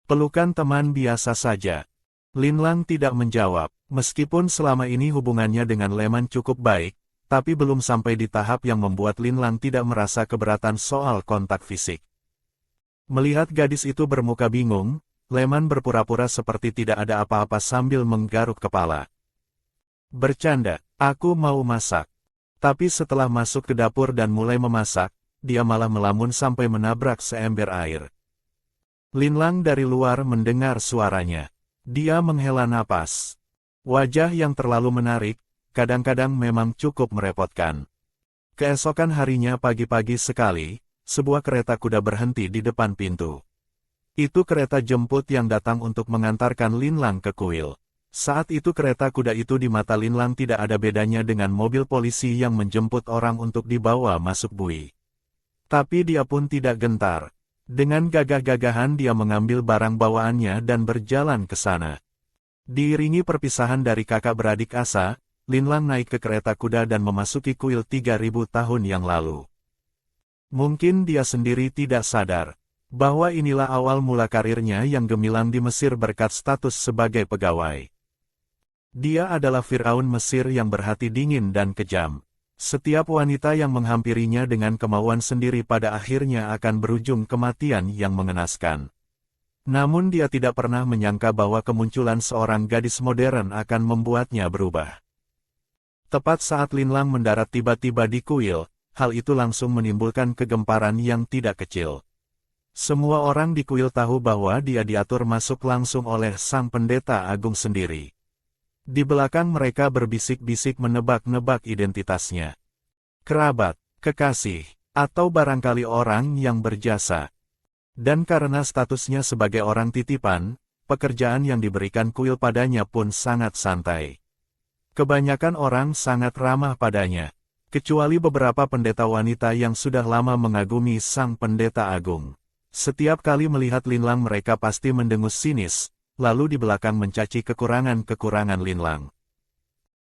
Speaker 1: Pelukan teman biasa saja. Linlang tidak menjawab, meskipun selama ini hubungannya dengan Leman cukup baik, tapi belum sampai di tahap yang membuat Linlang tidak merasa keberatan soal kontak fisik. Melihat gadis itu bermuka bingung, Leman berpura-pura seperti tidak ada apa-apa sambil menggaruk kepala. Bercanda, aku mau masak. Tapi setelah masuk ke dapur dan mulai memasak, dia malah melamun sampai menabrak seember air. Linlang dari luar mendengar suaranya. Dia menghela napas. Wajah yang terlalu menarik, kadang-kadang memang cukup merepotkan. Keesokan harinya pagi-pagi sekali, sebuah kereta kuda berhenti di depan pintu. Itu kereta jemput yang datang untuk mengantarkan Linlang ke kuil. Saat itu kereta kuda itu di mata Linlang tidak ada bedanya dengan mobil polisi yang menjemput orang untuk dibawa masuk bui. Tapi dia pun tidak gentar. Dengan gagah-gagahan dia mengambil barang bawaannya dan berjalan ke sana. Diiringi perpisahan dari kakak beradik Asa, Linlang naik ke kereta kuda dan memasuki kuil 3000 tahun yang lalu. Mungkin dia sendiri tidak sadar bahwa inilah awal mula karirnya yang gemilang di Mesir berkat status sebagai pegawai. Dia adalah Firaun Mesir yang berhati dingin dan kejam. Setiap wanita yang menghampirinya dengan kemauan sendiri pada akhirnya akan berujung kematian yang mengenaskan. Namun dia tidak pernah menyangka bahwa kemunculan seorang gadis modern akan membuatnya berubah. Tepat saat Linlang mendarat tiba-tiba di kuil, hal itu langsung menimbulkan kegemparan yang tidak kecil. Semua orang di kuil tahu bahwa dia diatur masuk langsung oleh Sang Pendeta Agung sendiri. Di belakang mereka berbisik-bisik menebak-nebak identitasnya. Kerabat, kekasih, atau barangkali orang yang berjasa. Dan karena statusnya sebagai orang titipan, pekerjaan yang diberikan kuil padanya pun sangat santai. Kebanyakan orang sangat ramah padanya, kecuali beberapa pendeta wanita yang sudah lama mengagumi Sang Pendeta Agung. Setiap kali melihat Linlang mereka pasti mendengus sinis, lalu di belakang mencaci kekurangan-kekurangan Linlang.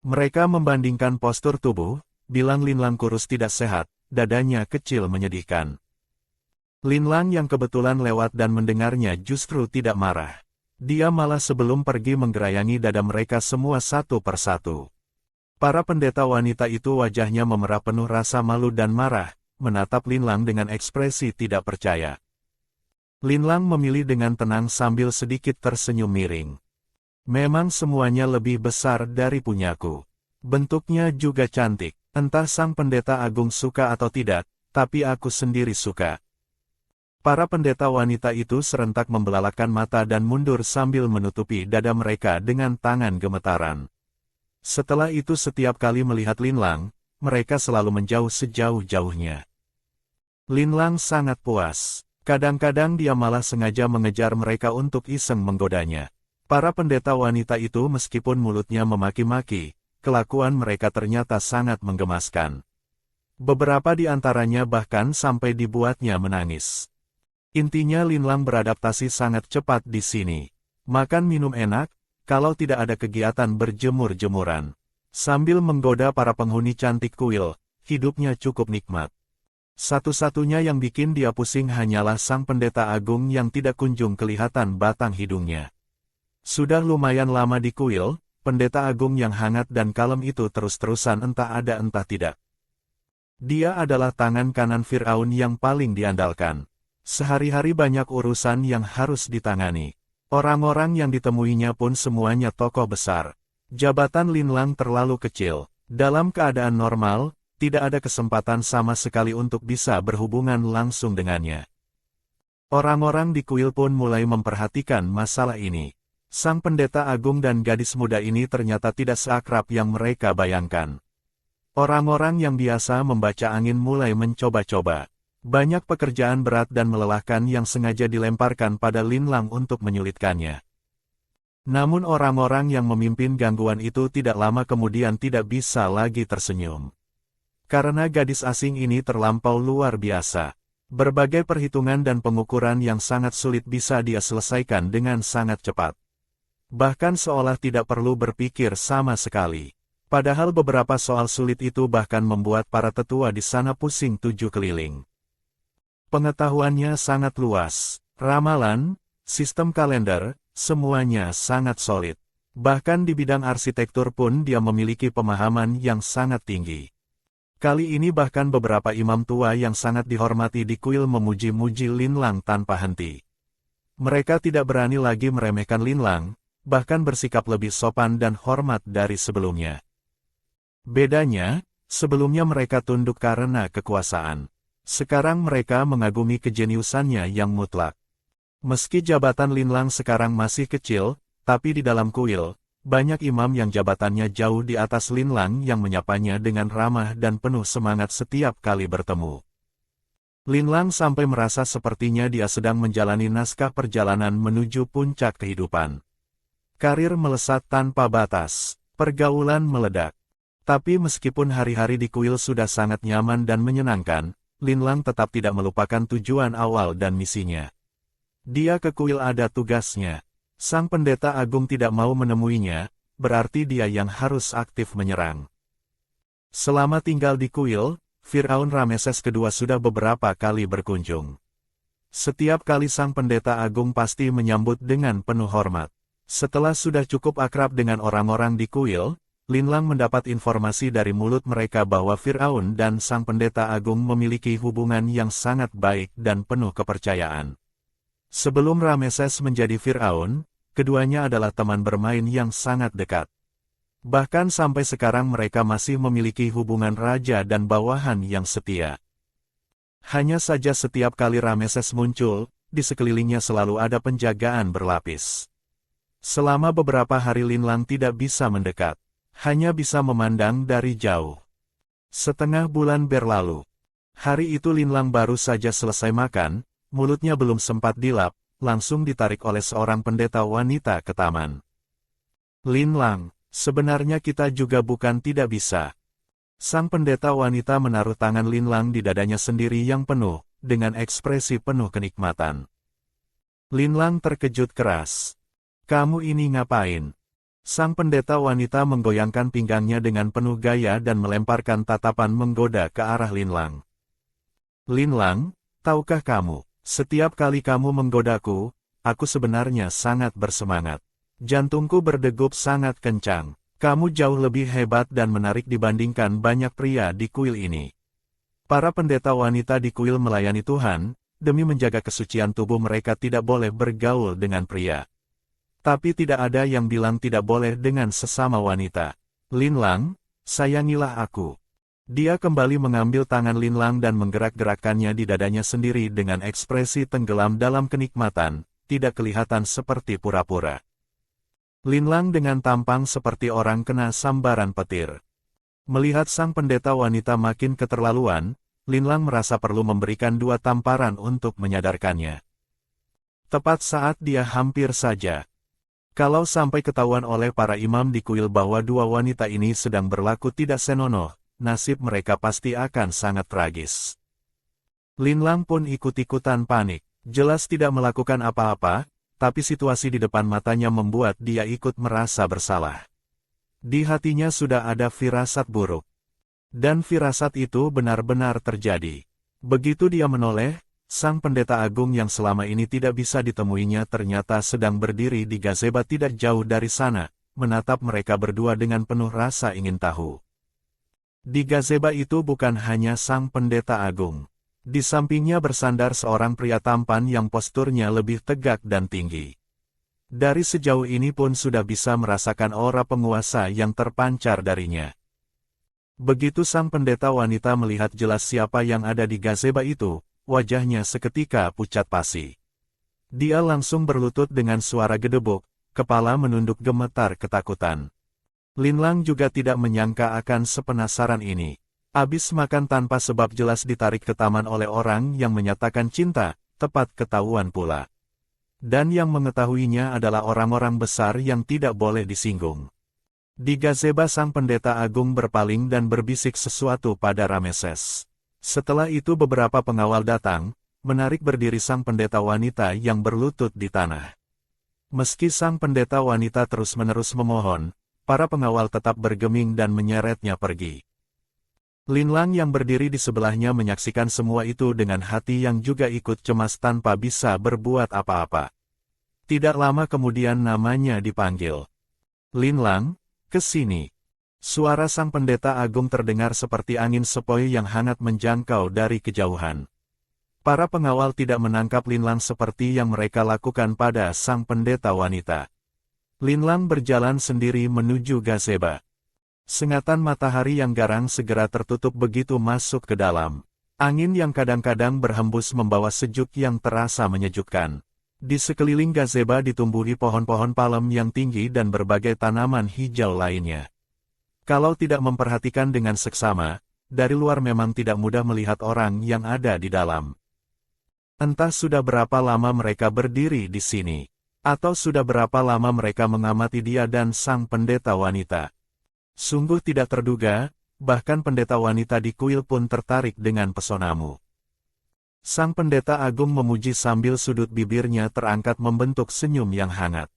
Speaker 1: Mereka membandingkan postur tubuh, bilang Linlang kurus tidak sehat, dadanya kecil menyedihkan. Linlang yang kebetulan lewat dan mendengarnya justru tidak marah. Dia malah sebelum pergi menggerayangi dada mereka semua satu persatu. Para pendeta wanita itu wajahnya memerah penuh rasa malu dan marah, menatap Linlang dengan ekspresi tidak percaya. Linlang memilih dengan tenang sambil sedikit tersenyum miring. Memang semuanya lebih besar dari punyaku. Bentuknya juga cantik. Entah sang pendeta agung suka atau tidak, tapi aku sendiri suka. Para pendeta wanita itu serentak membelalakan mata dan mundur sambil menutupi dada mereka dengan tangan gemetaran. Setelah itu setiap kali melihat Linlang, mereka selalu menjauh sejauh-jauhnya. Linlang sangat puas. Kadang-kadang dia malah sengaja mengejar mereka untuk iseng menggodanya. Para pendeta wanita itu meskipun mulutnya memaki-maki, kelakuan mereka ternyata sangat menggemaskan. Beberapa di antaranya bahkan sampai dibuatnya menangis. Intinya Linlang beradaptasi sangat cepat di sini. Makan minum enak, kalau tidak ada kegiatan berjemur-jemuran. Sambil menggoda para penghuni cantik kuil, hidupnya cukup nikmat. Satu-satunya yang bikin dia pusing hanyalah sang pendeta agung yang tidak kunjung kelihatan batang hidungnya. Sudah lumayan lama di kuil, pendeta agung yang hangat dan kalem itu terus-terusan entah ada entah tidak. Dia adalah tangan kanan Firaun yang paling diandalkan. Sehari-hari banyak urusan yang harus ditangani. Orang-orang yang ditemuinya pun semuanya tokoh besar. Jabatan Linlang terlalu kecil. Dalam keadaan normal, tidak ada kesempatan sama sekali untuk bisa berhubungan langsung dengannya. Orang-orang di kuil pun mulai memperhatikan masalah ini. Sang pendeta agung dan gadis muda ini ternyata tidak seakrab yang mereka bayangkan. Orang-orang yang biasa membaca angin mulai mencoba-coba. Banyak pekerjaan berat dan melelahkan yang sengaja dilemparkan pada Linlang untuk menyulitkannya. Namun orang-orang yang memimpin gangguan itu tidak lama kemudian tidak bisa lagi tersenyum. Karena gadis asing ini terlampau luar biasa. Berbagai perhitungan dan pengukuran yang sangat sulit bisa dia selesaikan dengan sangat cepat. Bahkan seolah tidak perlu berpikir sama sekali. Padahal beberapa soal sulit itu bahkan membuat para tetua di sana pusing 7 keliling. Pengetahuannya sangat luas. Ramalan, sistem kalender, semuanya sangat solid. Bahkan di bidang arsitektur pun dia memiliki pemahaman yang sangat tinggi. Kali ini bahkan beberapa imam tua yang sangat dihormati di kuil memuji-muji Linlang tanpa henti. Mereka tidak berani lagi meremehkan Linlang, bahkan bersikap lebih sopan dan hormat dari sebelumnya. Bedanya, sebelumnya mereka tunduk karena kekuasaan. Sekarang mereka mengagumi kejeniusannya yang mutlak. Meski jabatan Linlang sekarang masih kecil, tapi di dalam kuil, banyak imam yang jabatannya jauh di atas Linlang yang menyapanya dengan ramah dan penuh semangat setiap kali bertemu. Linlang sampai merasa sepertinya dia sedang menjalani naskah perjalanan menuju puncak kehidupan. Karir melesat tanpa batas, pergaulan meledak. Tapi meskipun hari-hari di kuil sudah sangat nyaman dan menyenangkan, Linlang tetap tidak melupakan tujuan awal dan misinya. Dia ke kuil ada tugasnya. Sang pendeta agung tidak mau menemuinya, berarti dia yang harus aktif menyerang. Selama tinggal di kuil, Firaun Rameses II sudah beberapa kali berkunjung. Setiap kali sang pendeta agung pasti menyambut dengan penuh hormat. Setelah sudah cukup akrab dengan orang-orang di kuil, Linlang mendapat informasi dari mulut mereka bahwa Firaun dan sang pendeta agung memiliki hubungan yang sangat baik dan penuh kepercayaan. Sebelum Rameses menjadi Firaun, keduanya adalah teman bermain yang sangat dekat. Bahkan sampai sekarang mereka masih memiliki hubungan raja dan bawahan yang setia. Hanya saja setiap kali Rameses muncul, di sekelilingnya selalu ada penjagaan berlapis. Selama beberapa hari Linlang tidak bisa mendekat, hanya bisa memandang dari jauh. Setengah bulan berlalu. Hari itu Linlang baru saja selesai makan, mulutnya belum sempat dilap, langsung ditarik oleh seorang pendeta wanita ke taman. Linlang, sebenarnya kita juga bukan tidak bisa. Sang pendeta wanita menaruh tangan Linlang di dadanya sendiri yang penuh, dengan ekspresi penuh kenikmatan. Linlang terkejut keras. Kamu ini ngapain? Sang pendeta wanita menggoyangkan pinggangnya dengan penuh gaya dan melemparkan tatapan menggoda ke arah Linlang. Linlang, tahukah kamu, setiap kali kamu menggodaku, aku sebenarnya sangat bersemangat. Jantungku berdegup sangat kencang. Kamu jauh lebih hebat dan menarik dibandingkan banyak pria di kuil ini. Para pendeta wanita di kuil melayani Tuhan, demi menjaga kesucian tubuh mereka tidak boleh bergaul dengan pria. Tapi tidak ada yang bilang tidak boleh dengan sesama wanita. Linlang, sayangilah aku. Dia kembali mengambil tangan Linlang dan menggerak-gerakkannya di dadanya sendiri dengan ekspresi tenggelam dalam kenikmatan, tidak kelihatan seperti pura-pura. Linlang dengan tampang seperti orang kena sambaran petir. Melihat sang pendeta wanita makin keterlaluan, Linlang merasa perlu memberikan 2 tamparan untuk menyadarkannya. Tepat saat dia hampir saja. Kalau sampai ketahuan oleh para imam di kuil bahwa 2 wanita ini sedang berlaku tidak senonoh, nasib mereka pasti akan sangat tragis. Linlang pun ikut-ikutan panik, jelas tidak melakukan apa-apa, tapi situasi di depan matanya membuat dia ikut merasa bersalah. Di hatinya sudah ada firasat buruk. Dan firasat itu benar-benar terjadi. Begitu dia menoleh, sang pendeta agung yang selama ini tidak bisa ditemuinya ternyata sedang berdiri di gazebo tidak jauh dari sana, menatap mereka berdua dengan penuh rasa ingin tahu. Di gazebo itu bukan hanya sang pendeta agung. Di sampingnya bersandar seorang pria tampan yang posturnya lebih tegak dan tinggi. Dari sejauh ini pun sudah bisa merasakan aura penguasa yang terpancar darinya. Begitu sang pendeta wanita melihat jelas siapa yang ada di gazebo itu, wajahnya seketika pucat pasi. Dia langsung berlutut dengan suara gedebuk, kepala menunduk gemetar ketakutan. Linlang juga tidak menyangka akan sepenasaran ini. Abis makan tanpa sebab jelas ditarik ke taman oleh orang yang menyatakan cinta, tepat ketahuan pula. Dan yang mengetahuinya adalah orang-orang besar yang tidak boleh disinggung. Di gazebo sang pendeta agung berpaling dan berbisik sesuatu pada Rameses. Setelah itu beberapa pengawal datang, menarik berdiri sang pendeta wanita yang berlutut di tanah. Meski sang pendeta wanita terus-menerus memohon, para pengawal tetap bergeming dan menyeretnya pergi. Linlang yang berdiri di sebelahnya menyaksikan semua itu dengan hati yang juga ikut cemas tanpa bisa berbuat apa-apa. Tidak lama kemudian namanya dipanggil. Linlang, ke sini. Suara sang pendeta agung terdengar seperti angin sepoi yang hangat menjangkau dari kejauhan. Para pengawal tidak menangkap Linlang seperti yang mereka lakukan pada sang pendeta wanita. Linlang berjalan sendiri menuju gazebo. Sengatan matahari yang garang segera tertutup begitu masuk ke dalam. Angin yang kadang-kadang berhembus membawa sejuk yang terasa menyejukkan. Di sekeliling gazebo ditumbuhi pohon-pohon palem yang tinggi dan berbagai tanaman hijau lainnya. Kalau tidak memperhatikan dengan seksama, dari luar memang tidak mudah melihat orang yang ada di dalam. Entah sudah berapa lama mereka berdiri di sini, atau sudah berapa lama mereka mengamati dia dan sang pendeta wanita. Sungguh tidak terduga, bahkan pendeta wanita di kuil pun tertarik dengan pesonamu. Sang pendeta agung memuji sambil sudut bibirnya terangkat membentuk senyum yang hangat.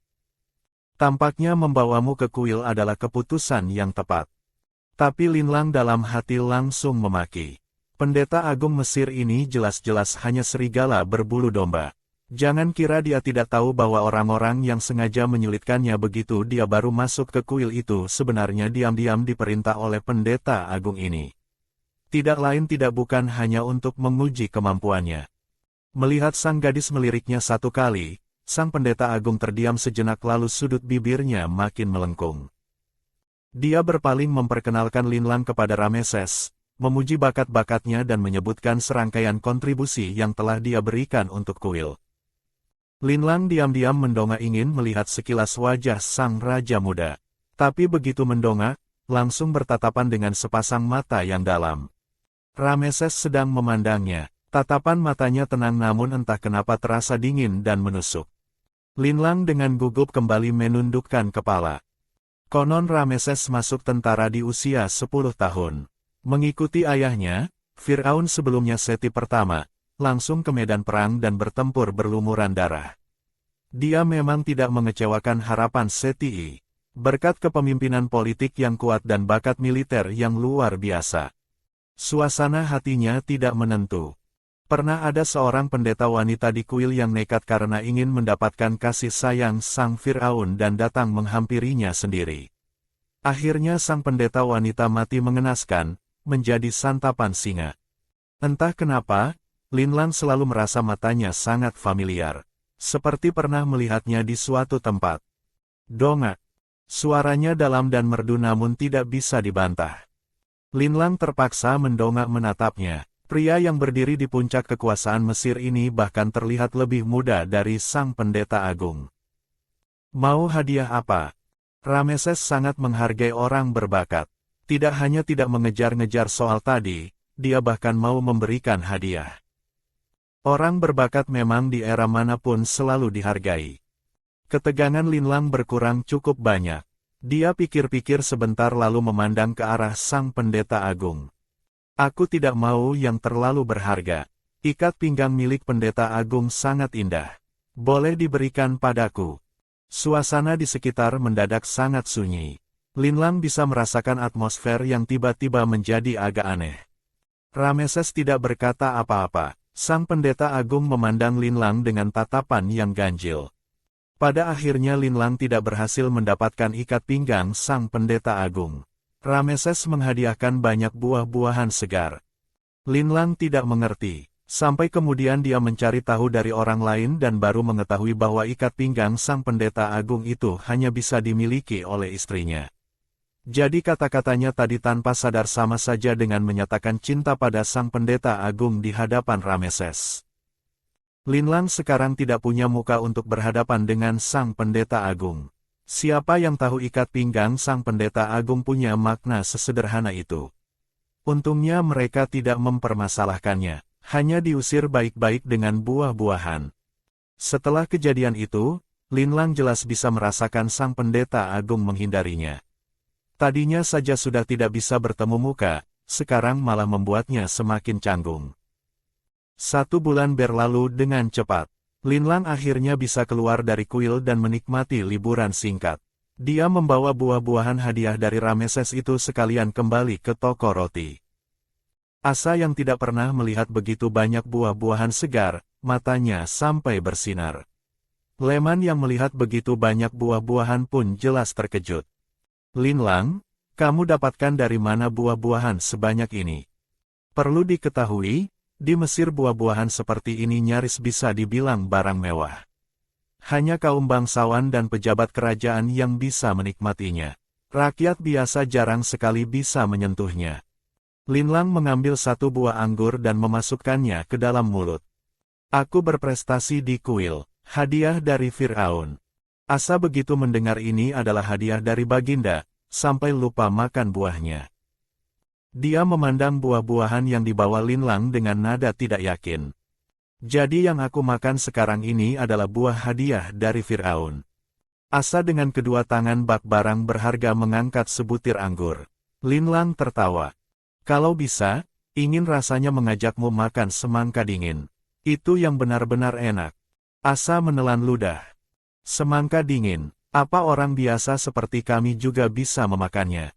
Speaker 1: Tampaknya membawamu ke kuil adalah keputusan yang tepat. Tapi Linlang dalam hati langsung memaki. Pendeta agung Mesir ini jelas-jelas hanya serigala berbulu domba. Jangan kira dia tidak tahu bahwa orang-orang yang sengaja menyulitkannya begitu dia baru masuk ke kuil itu sebenarnya diam-diam diperintah oleh pendeta agung ini. Tidak lain tidak bukan hanya untuk menguji kemampuannya. Melihat sang gadis meliriknya satu kali, sang pendeta agung terdiam sejenak lalu sudut bibirnya makin melengkung. Dia berpaling memperkenalkan Linlang kepada Rameses, memuji bakat-bakatnya dan menyebutkan serangkaian kontribusi yang telah dia berikan untuk kuil. Linlang diam-diam mendongak ingin melihat sekilas wajah sang raja muda. Tapi begitu mendongak, langsung bertatapan dengan sepasang mata yang dalam. Rameses sedang memandangnya, tatapan matanya tenang namun entah kenapa terasa dingin dan menusuk. Linlang dengan gugup kembali menundukkan kepala. Konon Rameses masuk tentara di usia 10 tahun. Mengikuti ayahnya, Fir'aun sebelumnya Seti pertama, langsung ke medan perang dan bertempur berlumuran darah. Dia memang tidak mengecewakan harapan Seti, berkat kepemimpinan politik yang kuat dan bakat militer yang luar biasa. Suasana hatinya tidak menentu. Pernah ada seorang pendeta wanita di kuil yang nekat karena ingin mendapatkan kasih sayang sang Fir'aun dan datang menghampirinya sendiri. Akhirnya sang pendeta wanita mati mengenaskan, menjadi santapan singa. Entah kenapa, Linlang selalu merasa matanya sangat familiar. Seperti pernah melihatnya di suatu tempat. Dongak. Suaranya dalam dan merdu namun tidak bisa dibantah. Linlang terpaksa mendongak menatapnya. Pria yang berdiri di puncak kekuasaan Mesir ini bahkan terlihat lebih muda dari sang pendeta agung. Mau hadiah apa? Rameses sangat menghargai orang berbakat. Tidak hanya tidak mengejar-ngejar soal tadi, dia bahkan mau memberikan hadiah. Orang berbakat memang di era manapun selalu dihargai. Ketegangan Linlang berkurang cukup banyak. Dia pikir-pikir sebentar lalu memandang ke arah sang pendeta agung. Aku tidak mau yang terlalu berharga. Ikat pinggang milik pendeta agung sangat indah. Boleh diberikan padaku. Suasana di sekitar mendadak sangat sunyi. Linlang bisa merasakan atmosfer yang tiba-tiba menjadi agak aneh. Rameses tidak berkata apa-apa. Sang pendeta agung memandang Linlang dengan tatapan yang ganjil. Pada akhirnya Linlang tidak berhasil mendapatkan ikat pinggang sang pendeta agung. Rameses menghadiahkan banyak buah-buahan segar. Linlang tidak mengerti. Sampai kemudian dia mencari tahu dari orang lain dan baru mengetahui bahwa ikat pinggang sang pendeta agung itu hanya bisa dimiliki oleh istrinya. Jadi kata-katanya tadi tanpa sadar sama saja dengan menyatakan cinta pada sang pendeta agung di hadapan Rameses. Linlang sekarang tidak punya muka untuk berhadapan dengan sang pendeta agung. Siapa yang tahu ikat pinggang sang pendeta agung punya makna sesederhana itu? Untungnya mereka tidak mempermasalahkannya, hanya diusir baik-baik dengan buah-buahan. Setelah kejadian itu, Linlang jelas bisa merasakan sang pendeta agung menghindarinya. Tadinya saja sudah tidak bisa bertemu muka, sekarang malah membuatnya semakin canggung. 1 bulan berlalu dengan cepat. Linlang akhirnya bisa keluar dari kuil dan menikmati liburan singkat. Dia membawa buah-buahan hadiah dari Rameses itu sekalian kembali ke toko roti. Asa yang tidak pernah melihat begitu banyak buah-buahan segar, matanya sampai bersinar. Leman yang melihat begitu banyak buah-buahan pun jelas terkejut. Linlang, kamu dapatkan dari mana buah-buahan sebanyak ini? Perlu diketahui, di Mesir buah-buahan seperti ini nyaris bisa dibilang barang mewah. Hanya kaum bangsawan dan pejabat kerajaan yang bisa menikmatinya. Rakyat biasa jarang sekali bisa menyentuhnya. Linlang mengambil 1 buah anggur dan memasukkannya ke dalam mulut. Aku berprestasi di kuil, hadiah dari Firaun. Asa begitu mendengar ini adalah hadiah dari Baginda, sampai lupa makan buahnya. Dia memandang buah-buahan yang dibawa Linlang dengan nada tidak yakin. Jadi yang aku makan sekarang ini adalah buah hadiah dari Firaun. Asa dengan kedua tangan bak barang berharga mengangkat sebutir anggur. Linlang tertawa. Kalau bisa, ingin rasanya mengajakmu makan semangka dingin. Itu yang benar-benar enak. Asa menelan ludah. Semangka dingin, apa orang biasa seperti kami juga bisa memakannya?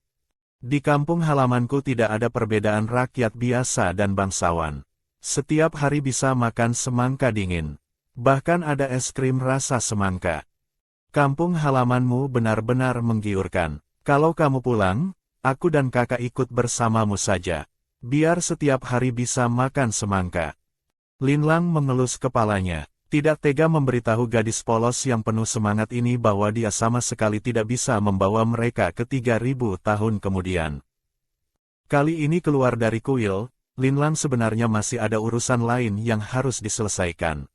Speaker 1: Di kampung halamanku tidak ada perbedaan rakyat biasa dan bangsawan. Setiap hari bisa makan semangka dingin. Bahkan ada es krim rasa semangka. Kampung halamanmu benar-benar menggiurkan. Kalau kamu pulang, aku dan kakak ikut bersamamu saja. Biar setiap hari bisa makan semangka. Linlang mengelus kepalanya. Tidak tega memberitahu gadis polos yang penuh semangat ini bahwa dia sama sekali tidak bisa membawa mereka ke 3000 tahun kemudian. Kali ini keluar dari kuil, Linlang sebenarnya masih ada urusan lain yang harus diselesaikan.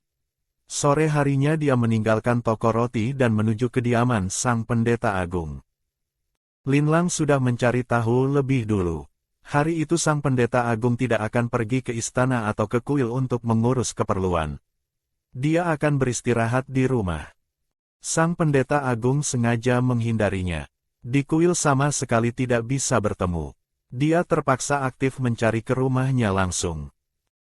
Speaker 1: Sore harinya dia meninggalkan toko roti dan menuju kediaman sang pendeta agung. Linlang sudah mencari tahu lebih dulu. Hari itu sang pendeta agung tidak akan pergi ke istana atau ke kuil untuk mengurus keperluan. Dia akan beristirahat di rumah. Sang pendeta agung sengaja menghindarinya. Di kuil sama sekali tidak bisa bertemu. Dia terpaksa aktif mencari ke rumahnya langsung.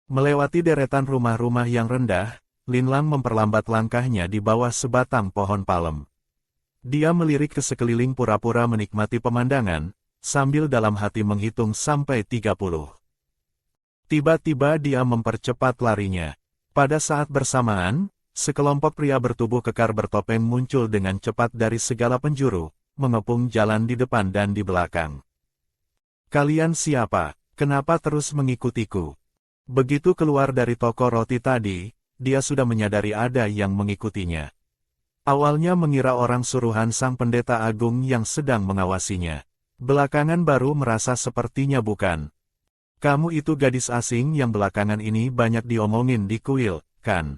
Speaker 1: Melewati deretan rumah-rumah yang rendah, Linlang memperlambat langkahnya di bawah sebatang pohon palem. Dia melirik ke sekeliling pura-pura menikmati pemandangan, sambil dalam hati menghitung sampai 30. Tiba-tiba dia mempercepat larinya. Pada saat bersamaan, sekelompok pria bertubuh kekar bertopeng muncul dengan cepat dari segala penjuru, mengepung jalan di depan dan di belakang. Kalian siapa? Kenapa terus mengikutiku? Begitu keluar dari toko roti tadi, dia sudah menyadari ada yang mengikutinya. Awalnya mengira orang suruhan sang pendeta agung yang sedang mengawasinya. Belakangan baru merasa sepertinya bukan. Kamu itu gadis asing yang belakangan ini banyak diomongin di kuil, kan?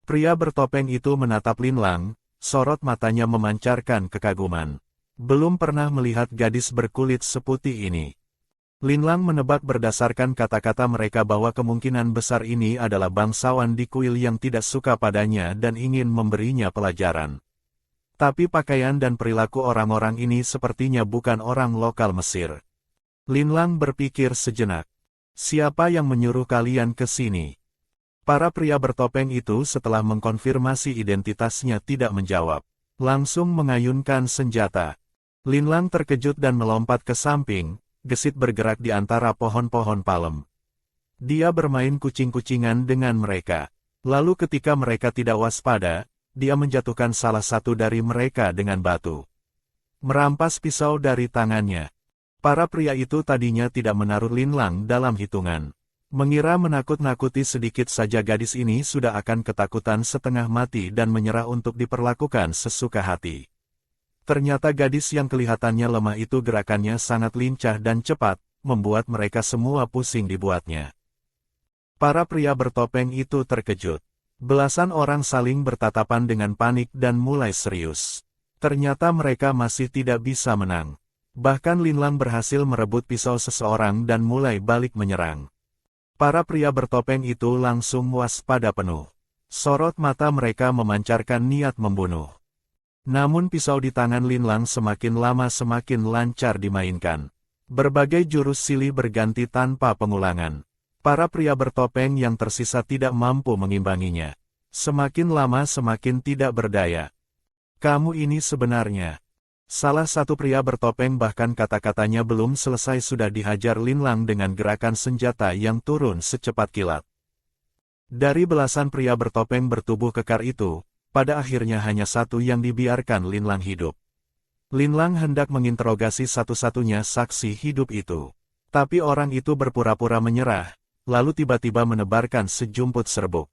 Speaker 1: Pria bertopeng itu menatap Linlang, sorot matanya memancarkan kekaguman. Belum pernah melihat gadis berkulit seputih ini. Linlang menebak berdasarkan kata-kata mereka bahwa kemungkinan besar ini adalah bangsawan di kuil yang tidak suka padanya dan ingin memberinya pelajaran. Tapi pakaian dan perilaku orang-orang ini sepertinya bukan orang lokal Mesir. Linlang berpikir sejenak. Siapa yang menyuruh kalian ke sini? Para pria bertopeng itu setelah mengkonfirmasi identitasnya tidak menjawab. Langsung mengayunkan senjata. Linlang terkejut dan melompat ke samping, gesit bergerak di antara pohon-pohon palem. Dia bermain kucing-kucingan dengan mereka. Lalu ketika mereka tidak waspada, dia menjatuhkan salah satu dari mereka dengan batu. Merampas pisau dari tangannya. Para pria itu tadinya tidak menaruh Linlang dalam hitungan. Mengira menakut-nakuti sedikit saja gadis ini sudah akan ketakutan setengah mati dan menyerah untuk diperlakukan sesuka hati. Ternyata gadis yang kelihatannya lemah itu gerakannya sangat lincah dan cepat, membuat mereka semua pusing dibuatnya. Para pria bertopeng itu terkejut. Belasan orang saling bertatapan dengan panik dan mulai serius. Ternyata mereka masih tidak bisa menang. Bahkan Linlang berhasil merebut pisau seseorang dan mulai balik menyerang. Para pria bertopeng itu langsung waspada penuh. Sorot mata mereka memancarkan niat membunuh. Namun pisau di tangan Linlang semakin lama semakin lancar dimainkan. Berbagai jurus silih berganti tanpa pengulangan. Para pria bertopeng yang tersisa tidak mampu mengimbanginya. Semakin lama semakin tidak berdaya. Kamu ini sebenarnya. Salah satu pria bertopeng bahkan kata-katanya belum selesai sudah dihajar Linlang dengan gerakan senjata yang turun secepat kilat. Dari belasan pria bertopeng bertubuh kekar itu, pada akhirnya hanya satu yang dibiarkan Linlang hidup. Linlang hendak menginterogasi satu-satunya saksi hidup itu. Tapi orang itu berpura-pura menyerah, lalu tiba-tiba menebarkan sejumput serbuk.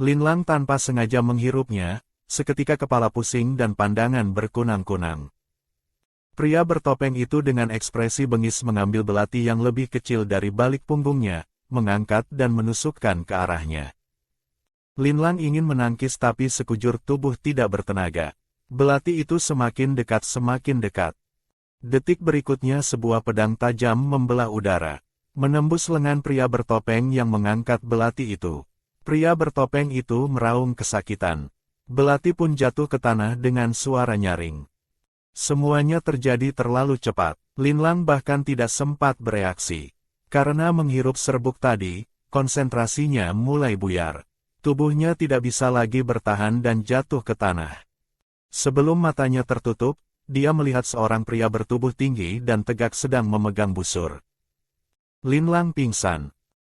Speaker 1: Linlang tanpa sengaja menghirupnya, seketika kepala pusing dan pandangan berkunang-kunang. Pria bertopeng itu dengan ekspresi bengis mengambil belati yang lebih kecil dari balik punggungnya, mengangkat dan menusukkan ke arahnya. Linlang ingin menangkis tapi sekujur tubuh tidak bertenaga. Belati itu semakin dekat semakin dekat. Detik berikutnya sebuah pedang tajam membelah udara. Menembus lengan pria bertopeng yang mengangkat belati itu. Pria bertopeng itu meraung kesakitan. Belati pun jatuh ke tanah dengan suara nyaring. Semuanya terjadi terlalu cepat. Linlang bahkan tidak sempat bereaksi. Karena menghirup serbuk tadi, konsentrasinya mulai buyar. Tubuhnya tidak bisa lagi bertahan dan jatuh ke tanah. Sebelum matanya tertutup, dia melihat seorang pria bertubuh tinggi dan tegak sedang memegang busur. Linlang pingsan.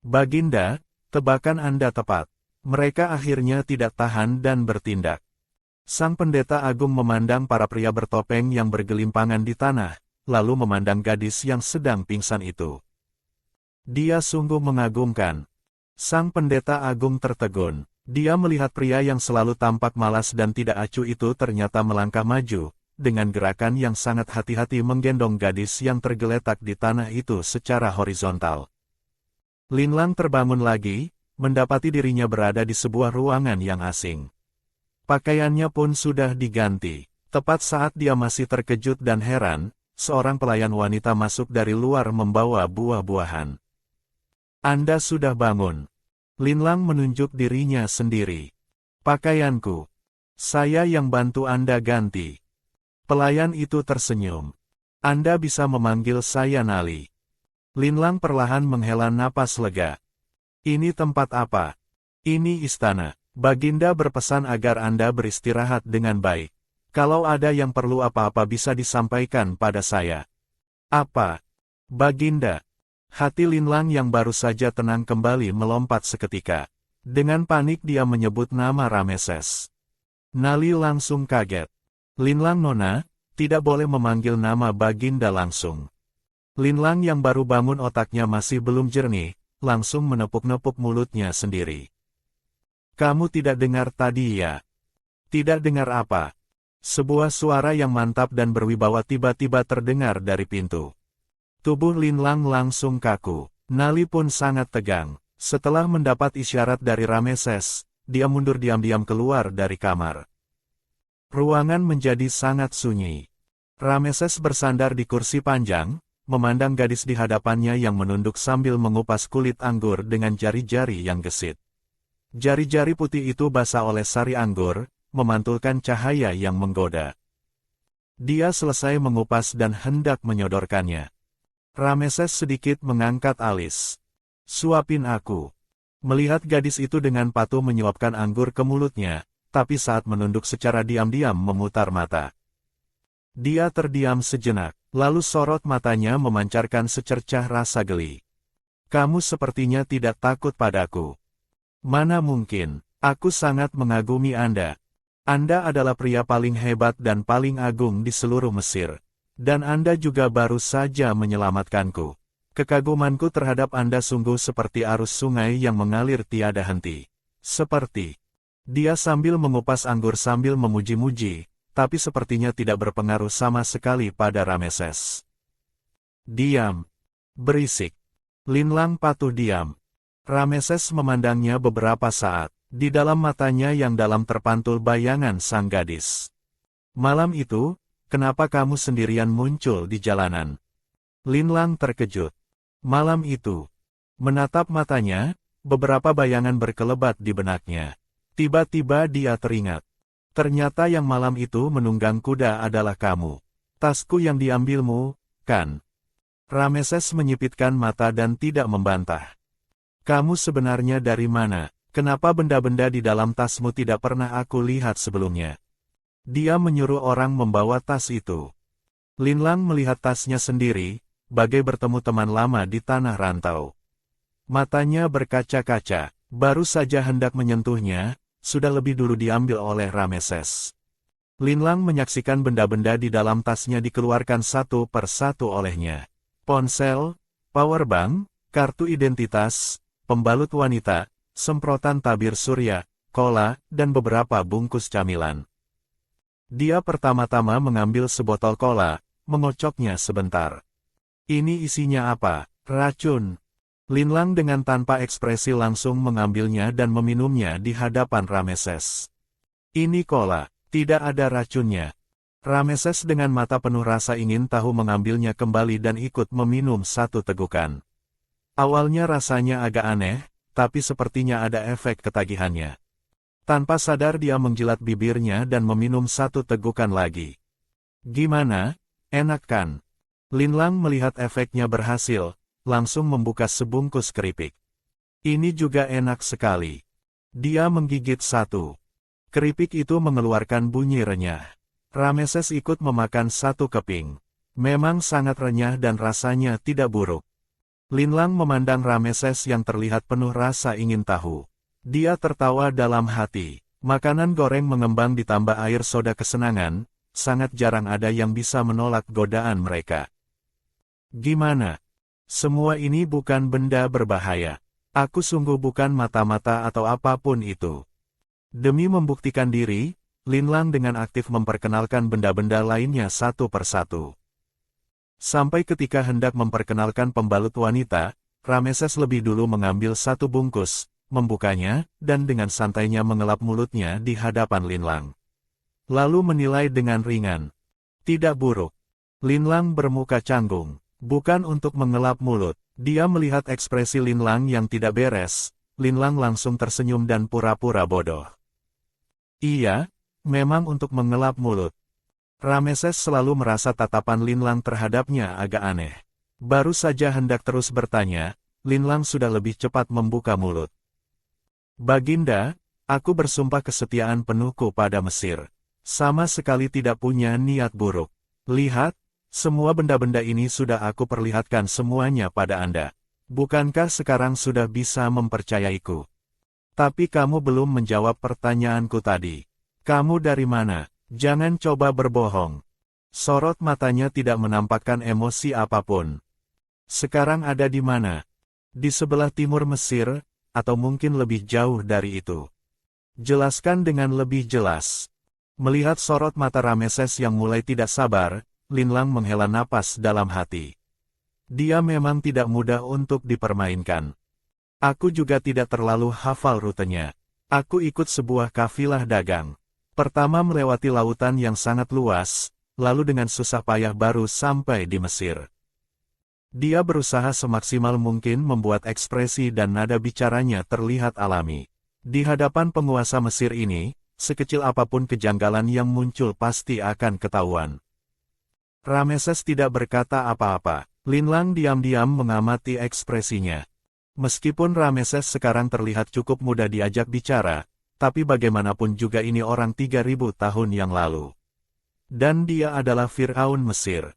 Speaker 1: Baginda, tebakan Anda tepat. Mereka akhirnya tidak tahan dan bertindak. Sang pendeta agung memandang para pria bertopeng yang bergelimpangan di tanah, lalu memandang gadis yang sedang pingsan itu. Dia sungguh mengagumkan. Sang pendeta agung tertegun. Dia melihat pria yang selalu tampak malas dan tidak acuh itu ternyata melangkah maju, dengan gerakan yang sangat hati-hati menggendong gadis yang tergeletak di tanah itu secara horizontal. Linlang terbangun lagi, mendapati dirinya berada di sebuah ruangan yang asing. Pakaiannya pun sudah diganti. Tepat saat dia masih terkejut dan heran, seorang pelayan wanita masuk dari luar membawa buah-buahan. Anda sudah bangun. Linlang menunjuk dirinya sendiri. Pakaianku. Saya yang bantu Anda ganti. Pelayan itu tersenyum. Anda bisa memanggil saya Nali. Linlang perlahan menghela napas lega. Ini tempat apa? Ini istana. Baginda berpesan agar Anda beristirahat dengan baik. Kalau ada yang perlu apa-apa bisa disampaikan pada saya. Apa? Baginda. Hati Linlang yang baru saja tenang kembali melompat seketika. Dengan panik dia menyebut nama Rameses. Nali langsung kaget. Linlang Nona, tidak boleh memanggil nama Baginda langsung. Linlang yang baru bangun otaknya masih belum jernih, langsung menepuk-nepuk mulutnya sendiri. Kamu tidak dengar tadi ya? Tidak dengar apa? Sebuah suara yang mantap dan berwibawa tiba-tiba terdengar dari pintu. Tubuh Linlang langsung kaku. Nali pun sangat tegang. Setelah mendapat isyarat dari Rameses, dia mundur diam-diam keluar dari kamar. Ruangan menjadi sangat sunyi. Rameses bersandar di kursi panjang, memandang gadis di hadapannya yang menunduk sambil mengupas kulit anggur dengan jari-jari yang gesit. Jari-jari putih itu basah oleh sari anggur, memantulkan cahaya yang menggoda. Dia selesai mengupas dan hendak menyodorkannya. Rameses sedikit mengangkat alis. Suapin aku. Melihat gadis itu dengan patuh menyuapkan anggur ke mulutnya, tapi saat menunduk secara diam-diam memutar mata. Dia terdiam sejenak, lalu sorot matanya memancarkan secercah rasa geli. Kamu sepertinya tidak takut padaku. Mana mungkin, aku sangat mengagumi Anda. Anda adalah pria paling hebat dan paling agung di seluruh Mesir. Dan Anda juga baru saja menyelamatkanku. Kekagumanku terhadap Anda sungguh seperti arus sungai yang mengalir tiada henti. Seperti. Dia sambil mengupas anggur sambil memuji-muji, tapi sepertinya tidak berpengaruh sama sekali pada Rameses. Diam. Berisik. Linlang patuh diam. Rameses memandangnya beberapa saat. Di dalam matanya yang dalam terpantul bayangan sang gadis. Malam itu, kenapa kamu sendirian muncul di jalanan? Linlang terkejut. Malam itu. Menatap matanya, beberapa bayangan berkelebat di benaknya. Tiba-tiba dia teringat. Ternyata yang malam itu menunggang kuda adalah kamu. Tasku yang diambilmu, kan? Rameses menyipitkan mata dan tidak membantah. Kamu sebenarnya dari mana? Kenapa benda-benda di dalam tasmu tidak pernah aku lihat sebelumnya? Dia menyuruh orang membawa tas itu. Linlang melihat tasnya sendiri, bagai bertemu teman lama di tanah rantau. Matanya berkaca-kaca, baru saja hendak menyentuhnya, sudah lebih dulu diambil oleh Rameses. Linlang menyaksikan benda-benda di dalam tasnya dikeluarkan satu per satu olehnya. Ponsel, powerbank, kartu identitas, pembalut wanita, semprotan tabir surya, cola, dan beberapa bungkus camilan. Dia pertama-tama mengambil sebotol cola, mengocoknya sebentar. Ini isinya apa? Racun. Linlang dengan tanpa ekspresi langsung mengambilnya dan meminumnya di hadapan Rameses. Ini cola, tidak ada racunnya. Rameses dengan mata penuh rasa ingin tahu mengambilnya kembali dan ikut meminum satu tegukan. Awalnya rasanya agak aneh, tapi sepertinya ada efek ketagihannya. Tanpa sadar dia menjilat bibirnya dan meminum satu tegukan lagi. Gimana? Enak kan? Linlang melihat efeknya berhasil, langsung membuka sebungkus keripik. Ini juga enak sekali. Dia menggigit satu. Keripik itu mengeluarkan bunyi renyah. Rameses ikut memakan satu keping. Memang sangat renyah dan rasanya tidak buruk. Linlang memandang Rameses yang terlihat penuh rasa ingin tahu. Dia tertawa dalam hati. Makanan goreng mengembang ditambah air soda kesenangan, sangat jarang ada yang bisa menolak godaan mereka. Gimana? Semua ini bukan benda berbahaya. Aku sungguh bukan mata-mata atau apapun itu. Demi membuktikan diri, Linlang dengan aktif memperkenalkan benda-benda lainnya satu persatu. Sampai ketika hendak memperkenalkan pembalut wanita, Rameses lebih dulu mengambil satu bungkus, membukanya, dan dengan santainya mengelap mulutnya di hadapan Linlang. Lalu menilai dengan ringan. Tidak buruk. Linlang bermuka canggung. Bukan untuk mengelap mulut. Dia melihat ekspresi Linlang yang tidak beres. Linlang langsung tersenyum dan pura-pura bodoh. Iya, memang untuk mengelap mulut. Rameses selalu merasa tatapan Linlang terhadapnya agak aneh. Baru saja hendak terus bertanya, Linlang sudah lebih cepat membuka mulut. Baginda, aku bersumpah kesetiaan penuhku pada Mesir. Sama sekali tidak punya niat buruk. Lihat, semua benda-benda ini sudah aku perlihatkan semuanya pada Anda. Bukankah sekarang sudah bisa mempercayaiku? Tapi kamu belum menjawab pertanyaanku tadi. Kamu dari mana? Jangan coba berbohong. Sorot matanya tidak menampakkan emosi apapun. Sekarang ada di mana? Di sebelah timur Mesir, atau mungkin lebih jauh dari itu. Jelaskan dengan lebih jelas. Melihat sorot mata Rameses yang mulai tidak sabar, Linlang menghela napas dalam hati. Dia memang tidak mudah untuk dipermainkan. Aku juga tidak terlalu hafal rutenya. Aku ikut sebuah kafilah dagang. Pertama melewati lautan yang sangat luas, lalu dengan susah payah baru sampai di Mesir. Dia berusaha semaksimal mungkin membuat ekspresi dan nada bicaranya terlihat alami. Di hadapan penguasa Mesir ini, sekecil apapun kejanggalan yang muncul pasti akan ketahuan. Rameses tidak berkata apa-apa. Linlang diam-diam mengamati ekspresinya. Meskipun Rameses sekarang terlihat cukup mudah diajak bicara, tapi bagaimanapun juga ini orang 3000 tahun yang lalu. Dan dia adalah Fir'aun Mesir.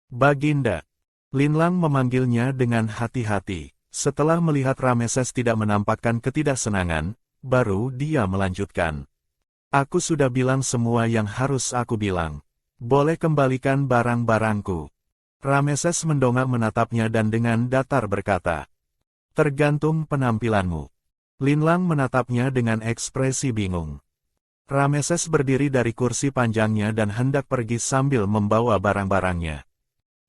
Speaker 1: Baginda. Linlang memanggilnya dengan hati-hati. Setelah melihat Rameses tidak menampakkan ketidaksenangan, baru dia melanjutkan. Aku sudah bilang semua yang harus aku bilang. Boleh kembalikan barang-barangku. Rameses mendongak menatapnya dan dengan datar berkata, tergantung penampilanmu. Linlang menatapnya dengan ekspresi bingung. Rameses berdiri dari kursi panjangnya dan hendak pergi sambil membawa barang-barangnya.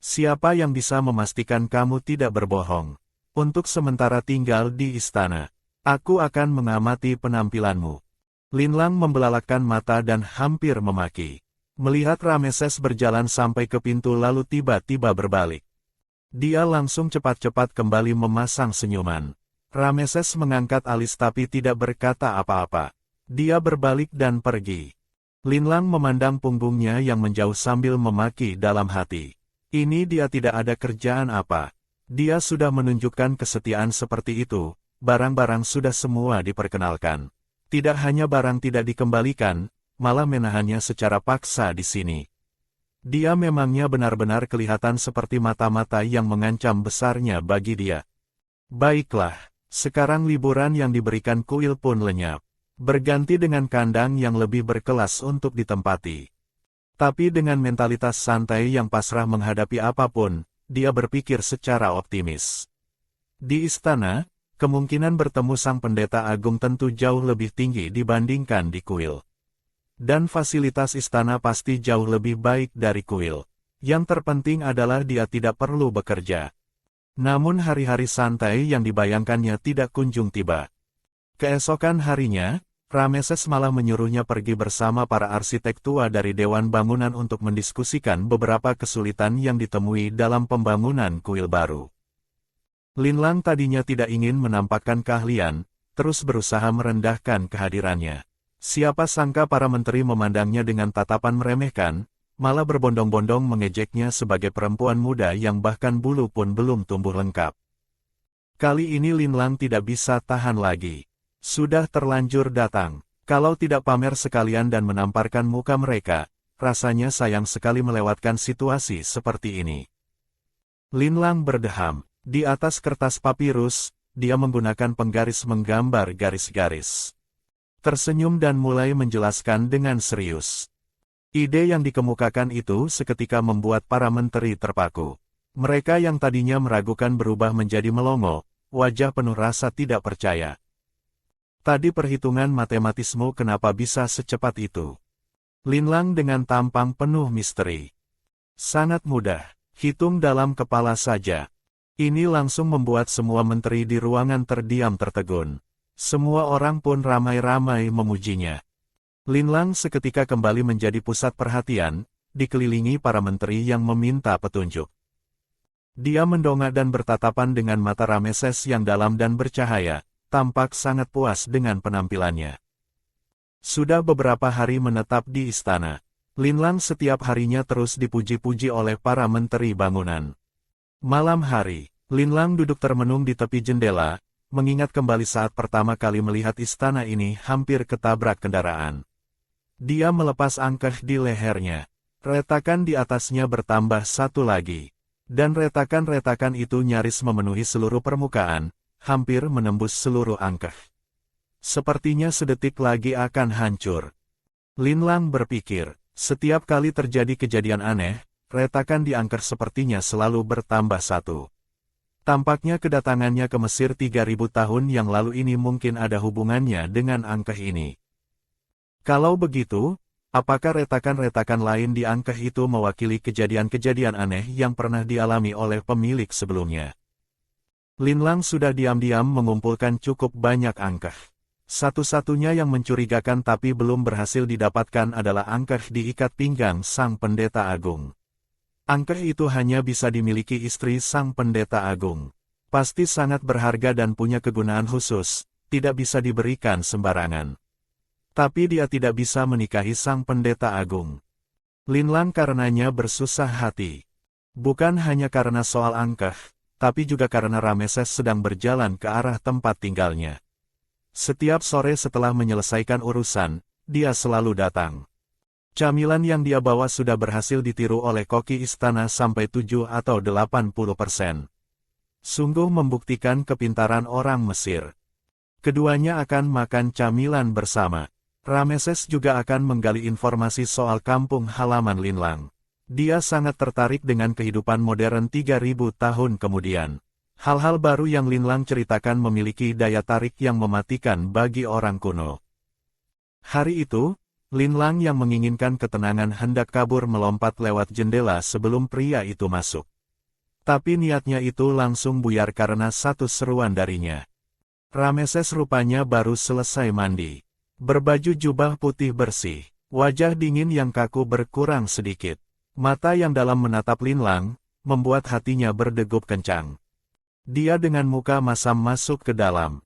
Speaker 1: Siapa yang bisa memastikan kamu tidak berbohong? Untuk sementara tinggal di istana. Aku akan mengamati penampilanmu. Linlang membelalakkan mata dan hampir memaki. Melihat Rameses berjalan sampai ke pintu lalu tiba-tiba berbalik. Dia langsung cepat-cepat kembali memasang senyuman. Rameses mengangkat alis tapi tidak berkata apa-apa. Dia berbalik dan pergi. Linlang memandang punggungnya yang menjauh sambil memaki dalam hati. Ini dia tidak ada kerjaan apa. Dia sudah menunjukkan kesetiaan seperti itu, barang-barang sudah semua diperkenalkan. Tidak hanya barang tidak dikembalikan, malah menahannya secara paksa di sini. Dia memangnya benar-benar kelihatan seperti mata-mata yang mengancam besarnya bagi dia. Baiklah, sekarang liburan yang diberikan kuil pun lenyap. Berganti dengan kandang yang lebih berkelas untuk ditempati. Tapi dengan mentalitas santai yang pasrah menghadapi apapun, dia berpikir secara optimis. Di istana, kemungkinan bertemu sang pendeta agung tentu jauh lebih tinggi dibandingkan di kuil. Dan fasilitas istana pasti jauh lebih baik dari kuil. Yang terpenting adalah dia tidak perlu bekerja. Namun hari-hari santai yang dibayangkannya tidak kunjung tiba. Keesokan harinya, Rameses malah menyuruhnya pergi bersama para arsitek tua dari Dewan Bangunan untuk mendiskusikan beberapa kesulitan yang ditemui dalam pembangunan kuil baru. Linlang tadinya tidak ingin menampakkan keahlian, terus berusaha merendahkan kehadirannya. Siapa sangka para menteri memandangnya dengan tatapan meremehkan, malah berbondong-bondong mengejeknya sebagai perempuan muda yang bahkan bulu pun belum tumbuh lengkap. Kali ini Linlang tidak bisa tahan lagi. Sudah terlanjur datang. Kalau tidak pamer sekalian dan menamparkan muka mereka, rasanya sayang sekali melewatkan situasi seperti ini. Linlang berdeham. Di atas kertas papirus, dia menggunakan penggaris menggambar garis-garis. Tersenyum dan mulai menjelaskan dengan serius. Ide yang dikemukakan itu seketika membuat para menteri terpaku. Mereka yang tadinya meragukan berubah menjadi melongo, wajah penuh rasa tidak percaya. Tadi perhitungan matematismu kenapa bisa secepat itu? Linlang dengan tampang penuh misteri. Sangat mudah, hitung dalam kepala saja. Ini langsung membuat semua menteri di ruangan terdiam tertegun. Semua orang pun ramai-ramai memujinya. Linlang seketika kembali menjadi pusat perhatian, dikelilingi para menteri yang meminta petunjuk. Dia mendongak dan bertatapan dengan mata Rameses yang dalam dan bercahaya, tampak sangat puas dengan penampilannya. Sudah beberapa hari menetap di istana. Linlang setiap harinya terus dipuji-puji oleh para menteri bangunan. Malam hari, Linlang duduk termenung di tepi jendela, mengingat kembali saat pertama kali melihat istana ini hampir ketabrak kendaraan. Dia melepas angkeh di lehernya. Retakan di atasnya bertambah satu lagi. Dan retakan-retakan itu nyaris memenuhi seluruh permukaan, hampir menembus seluruh angkeh. Sepertinya sedetik lagi akan hancur. Linlang berpikir, setiap kali terjadi kejadian aneh, retakan di angker sepertinya selalu bertambah satu. Tampaknya kedatangannya ke Mesir 3000 tahun yang lalu ini mungkin ada hubungannya dengan angkeh ini. Kalau begitu, apakah retakan-retakan lain di angkeh itu mewakili kejadian-kejadian aneh yang pernah dialami oleh pemilik sebelumnya? Linlang sudah diam-diam mengumpulkan cukup banyak angkeh. Satu-satunya yang mencurigakan tapi belum berhasil didapatkan adalah angkeh di ikat pinggang sang pendeta agung. Angkeh itu hanya bisa dimiliki istri sang pendeta agung. Pasti sangat berharga dan punya kegunaan khusus, tidak bisa diberikan sembarangan. Tapi dia tidak bisa menikahi sang pendeta agung. Linlang karenanya bersusah hati. Bukan hanya karena soal angkeh, tapi juga karena Rameses sedang berjalan ke arah tempat tinggalnya. Setiap sore setelah menyelesaikan urusan, dia selalu datang. Camilan yang dia bawa sudah berhasil ditiru oleh koki istana sampai 7 atau 80%. Sungguh membuktikan kepintaran orang Mesir. Keduanya akan makan camilan bersama. Rameses juga akan menggali informasi soal kampung halaman Linlang. Dia sangat tertarik dengan kehidupan modern 3000 tahun kemudian. Hal-hal baru yang Linlang ceritakan memiliki daya tarik yang mematikan bagi orang kuno. Hari itu, Linlang yang menginginkan ketenangan hendak kabur melompat lewat jendela sebelum pria itu masuk. Tapi niatnya itu langsung buyar karena satu seruan darinya. Rameses rupanya baru selesai mandi. Berbaju jubah putih bersih, wajah dingin yang kaku berkurang sedikit. Mata yang dalam menatap Linlang, membuat hatinya berdegup kencang. Dia dengan muka masam masuk ke dalam.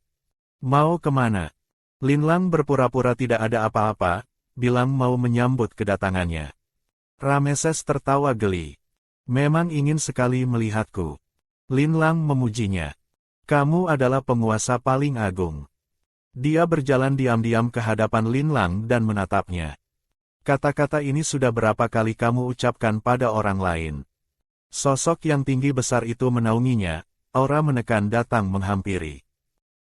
Speaker 1: Mau kemana? Linlang berpura-pura tidak ada apa-apa, bilang mau menyambut kedatangannya. Rameses tertawa geli. Memang ingin sekali melihatku. Linlang memujinya. Kamu adalah penguasa paling agung. Dia berjalan diam-diam ke hadapan Linlang dan menatapnya. Kata-kata ini sudah berapa kali kamu ucapkan pada orang lain? Sosok yang tinggi besar itu menaunginya, aura menekan datang menghampiri.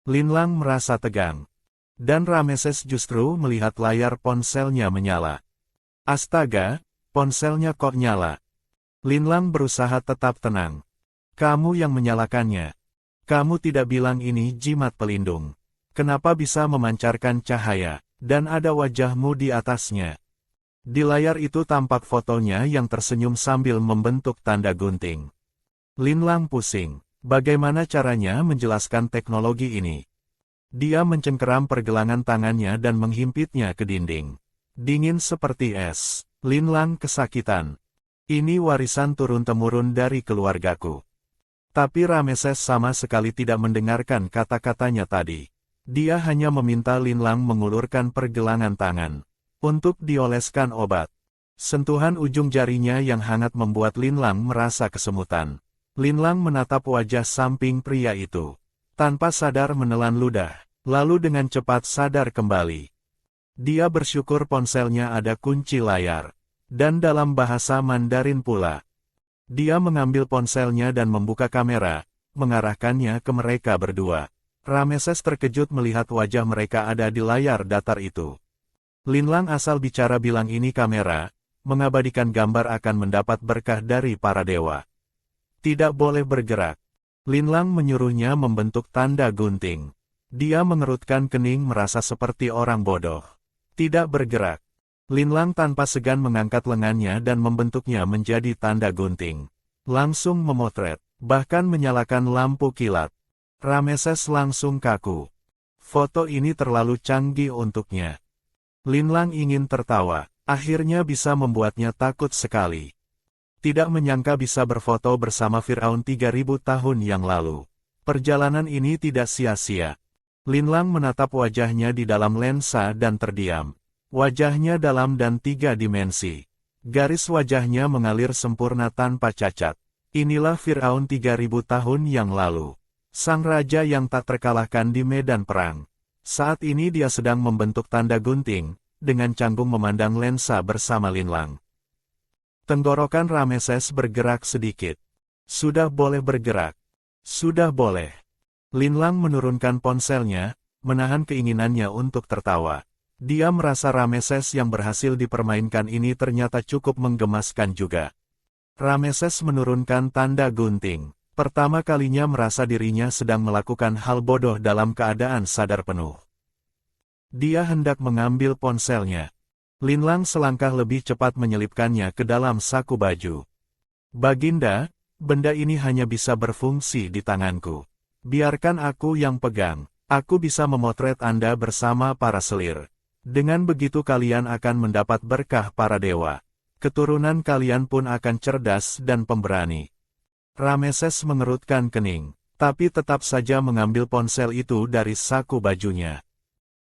Speaker 1: Linlang merasa tegang. Dan Rameses justru melihat layar ponselnya menyala. Astaga, ponselnya kok nyala. Linlang berusaha tetap tenang. Kamu yang menyalakannya. Kamu tidak bilang ini jimat pelindung. Kenapa bisa memancarkan cahaya, dan ada wajahmu di atasnya? Di layar itu tampak fotonya yang tersenyum sambil membentuk tanda gunting. Linlang pusing. Bagaimana caranya menjelaskan teknologi ini? Dia mencengkeram pergelangan tangannya dan menghimpitnya ke dinding. Dingin seperti es. Linlang kesakitan. Ini warisan turun-temurun dari keluargaku. Tapi Rameses sama sekali tidak mendengarkan kata-katanya tadi. Dia hanya meminta Linlang mengulurkan pergelangan tangan. Untuk dioleskan obat. Sentuhan ujung jarinya yang hangat membuat Linlang merasa kesemutan. Linlang menatap wajah samping pria itu. Tanpa sadar menelan ludah. Lalu dengan cepat sadar kembali. Dia bersyukur ponselnya ada kunci layar. Dan dalam bahasa Mandarin pula. Dia mengambil ponselnya dan membuka kamera, mengarahkannya ke mereka berdua. Rameses terkejut melihat wajah mereka ada di layar datar itu. Linlang asal bicara bilang ini kamera, mengabadikan gambar akan mendapat berkah dari para dewa. Tidak boleh bergerak. Linlang menyuruhnya membentuk tanda gunting. Dia mengerutkan kening merasa seperti orang bodoh. Tidak bergerak. Linlang tanpa segan mengangkat lengannya dan membentuknya menjadi tanda gunting. Langsung memotret, bahkan menyalakan lampu kilat. Rameses langsung kaku. Foto ini terlalu canggih untuknya. Linlang ingin tertawa, akhirnya bisa membuatnya takut sekali. Tidak menyangka bisa berfoto bersama Firaun 3000 tahun yang lalu. Perjalanan ini tidak sia-sia. Linlang menatap wajahnya di dalam lensa dan terdiam. Wajahnya dalam dan 3 dimensi. Garis wajahnya mengalir sempurna tanpa cacat. Inilah Firaun 3000 tahun yang lalu. Sang raja yang tak terkalahkan di medan perang. Saat ini dia sedang membentuk tanda gunting, dengan canggung memandang lensa bersama Linlang. Tenggorokan Rameses bergerak sedikit. Sudah boleh bergerak. Sudah boleh. Linlang menurunkan ponselnya, menahan keinginannya untuk tertawa. Dia merasa Rameses yang berhasil dipermainkan ini ternyata cukup menggemaskan juga. Rameses menurunkan tanda gunting. Pertama kalinya merasa dirinya sedang melakukan hal bodoh dalam keadaan sadar penuh. Dia hendak mengambil ponselnya. Linlang selangkah lebih cepat menyelipkannya ke dalam saku baju. Baginda, benda ini hanya bisa berfungsi di tanganku. Biarkan aku yang pegang. Aku bisa memotret Anda bersama para selir. Dengan begitu kalian akan mendapat berkah para dewa. Keturunan kalian pun akan cerdas dan pemberani. Rameses mengerutkan kening, tapi tetap saja mengambil ponsel itu dari saku bajunya.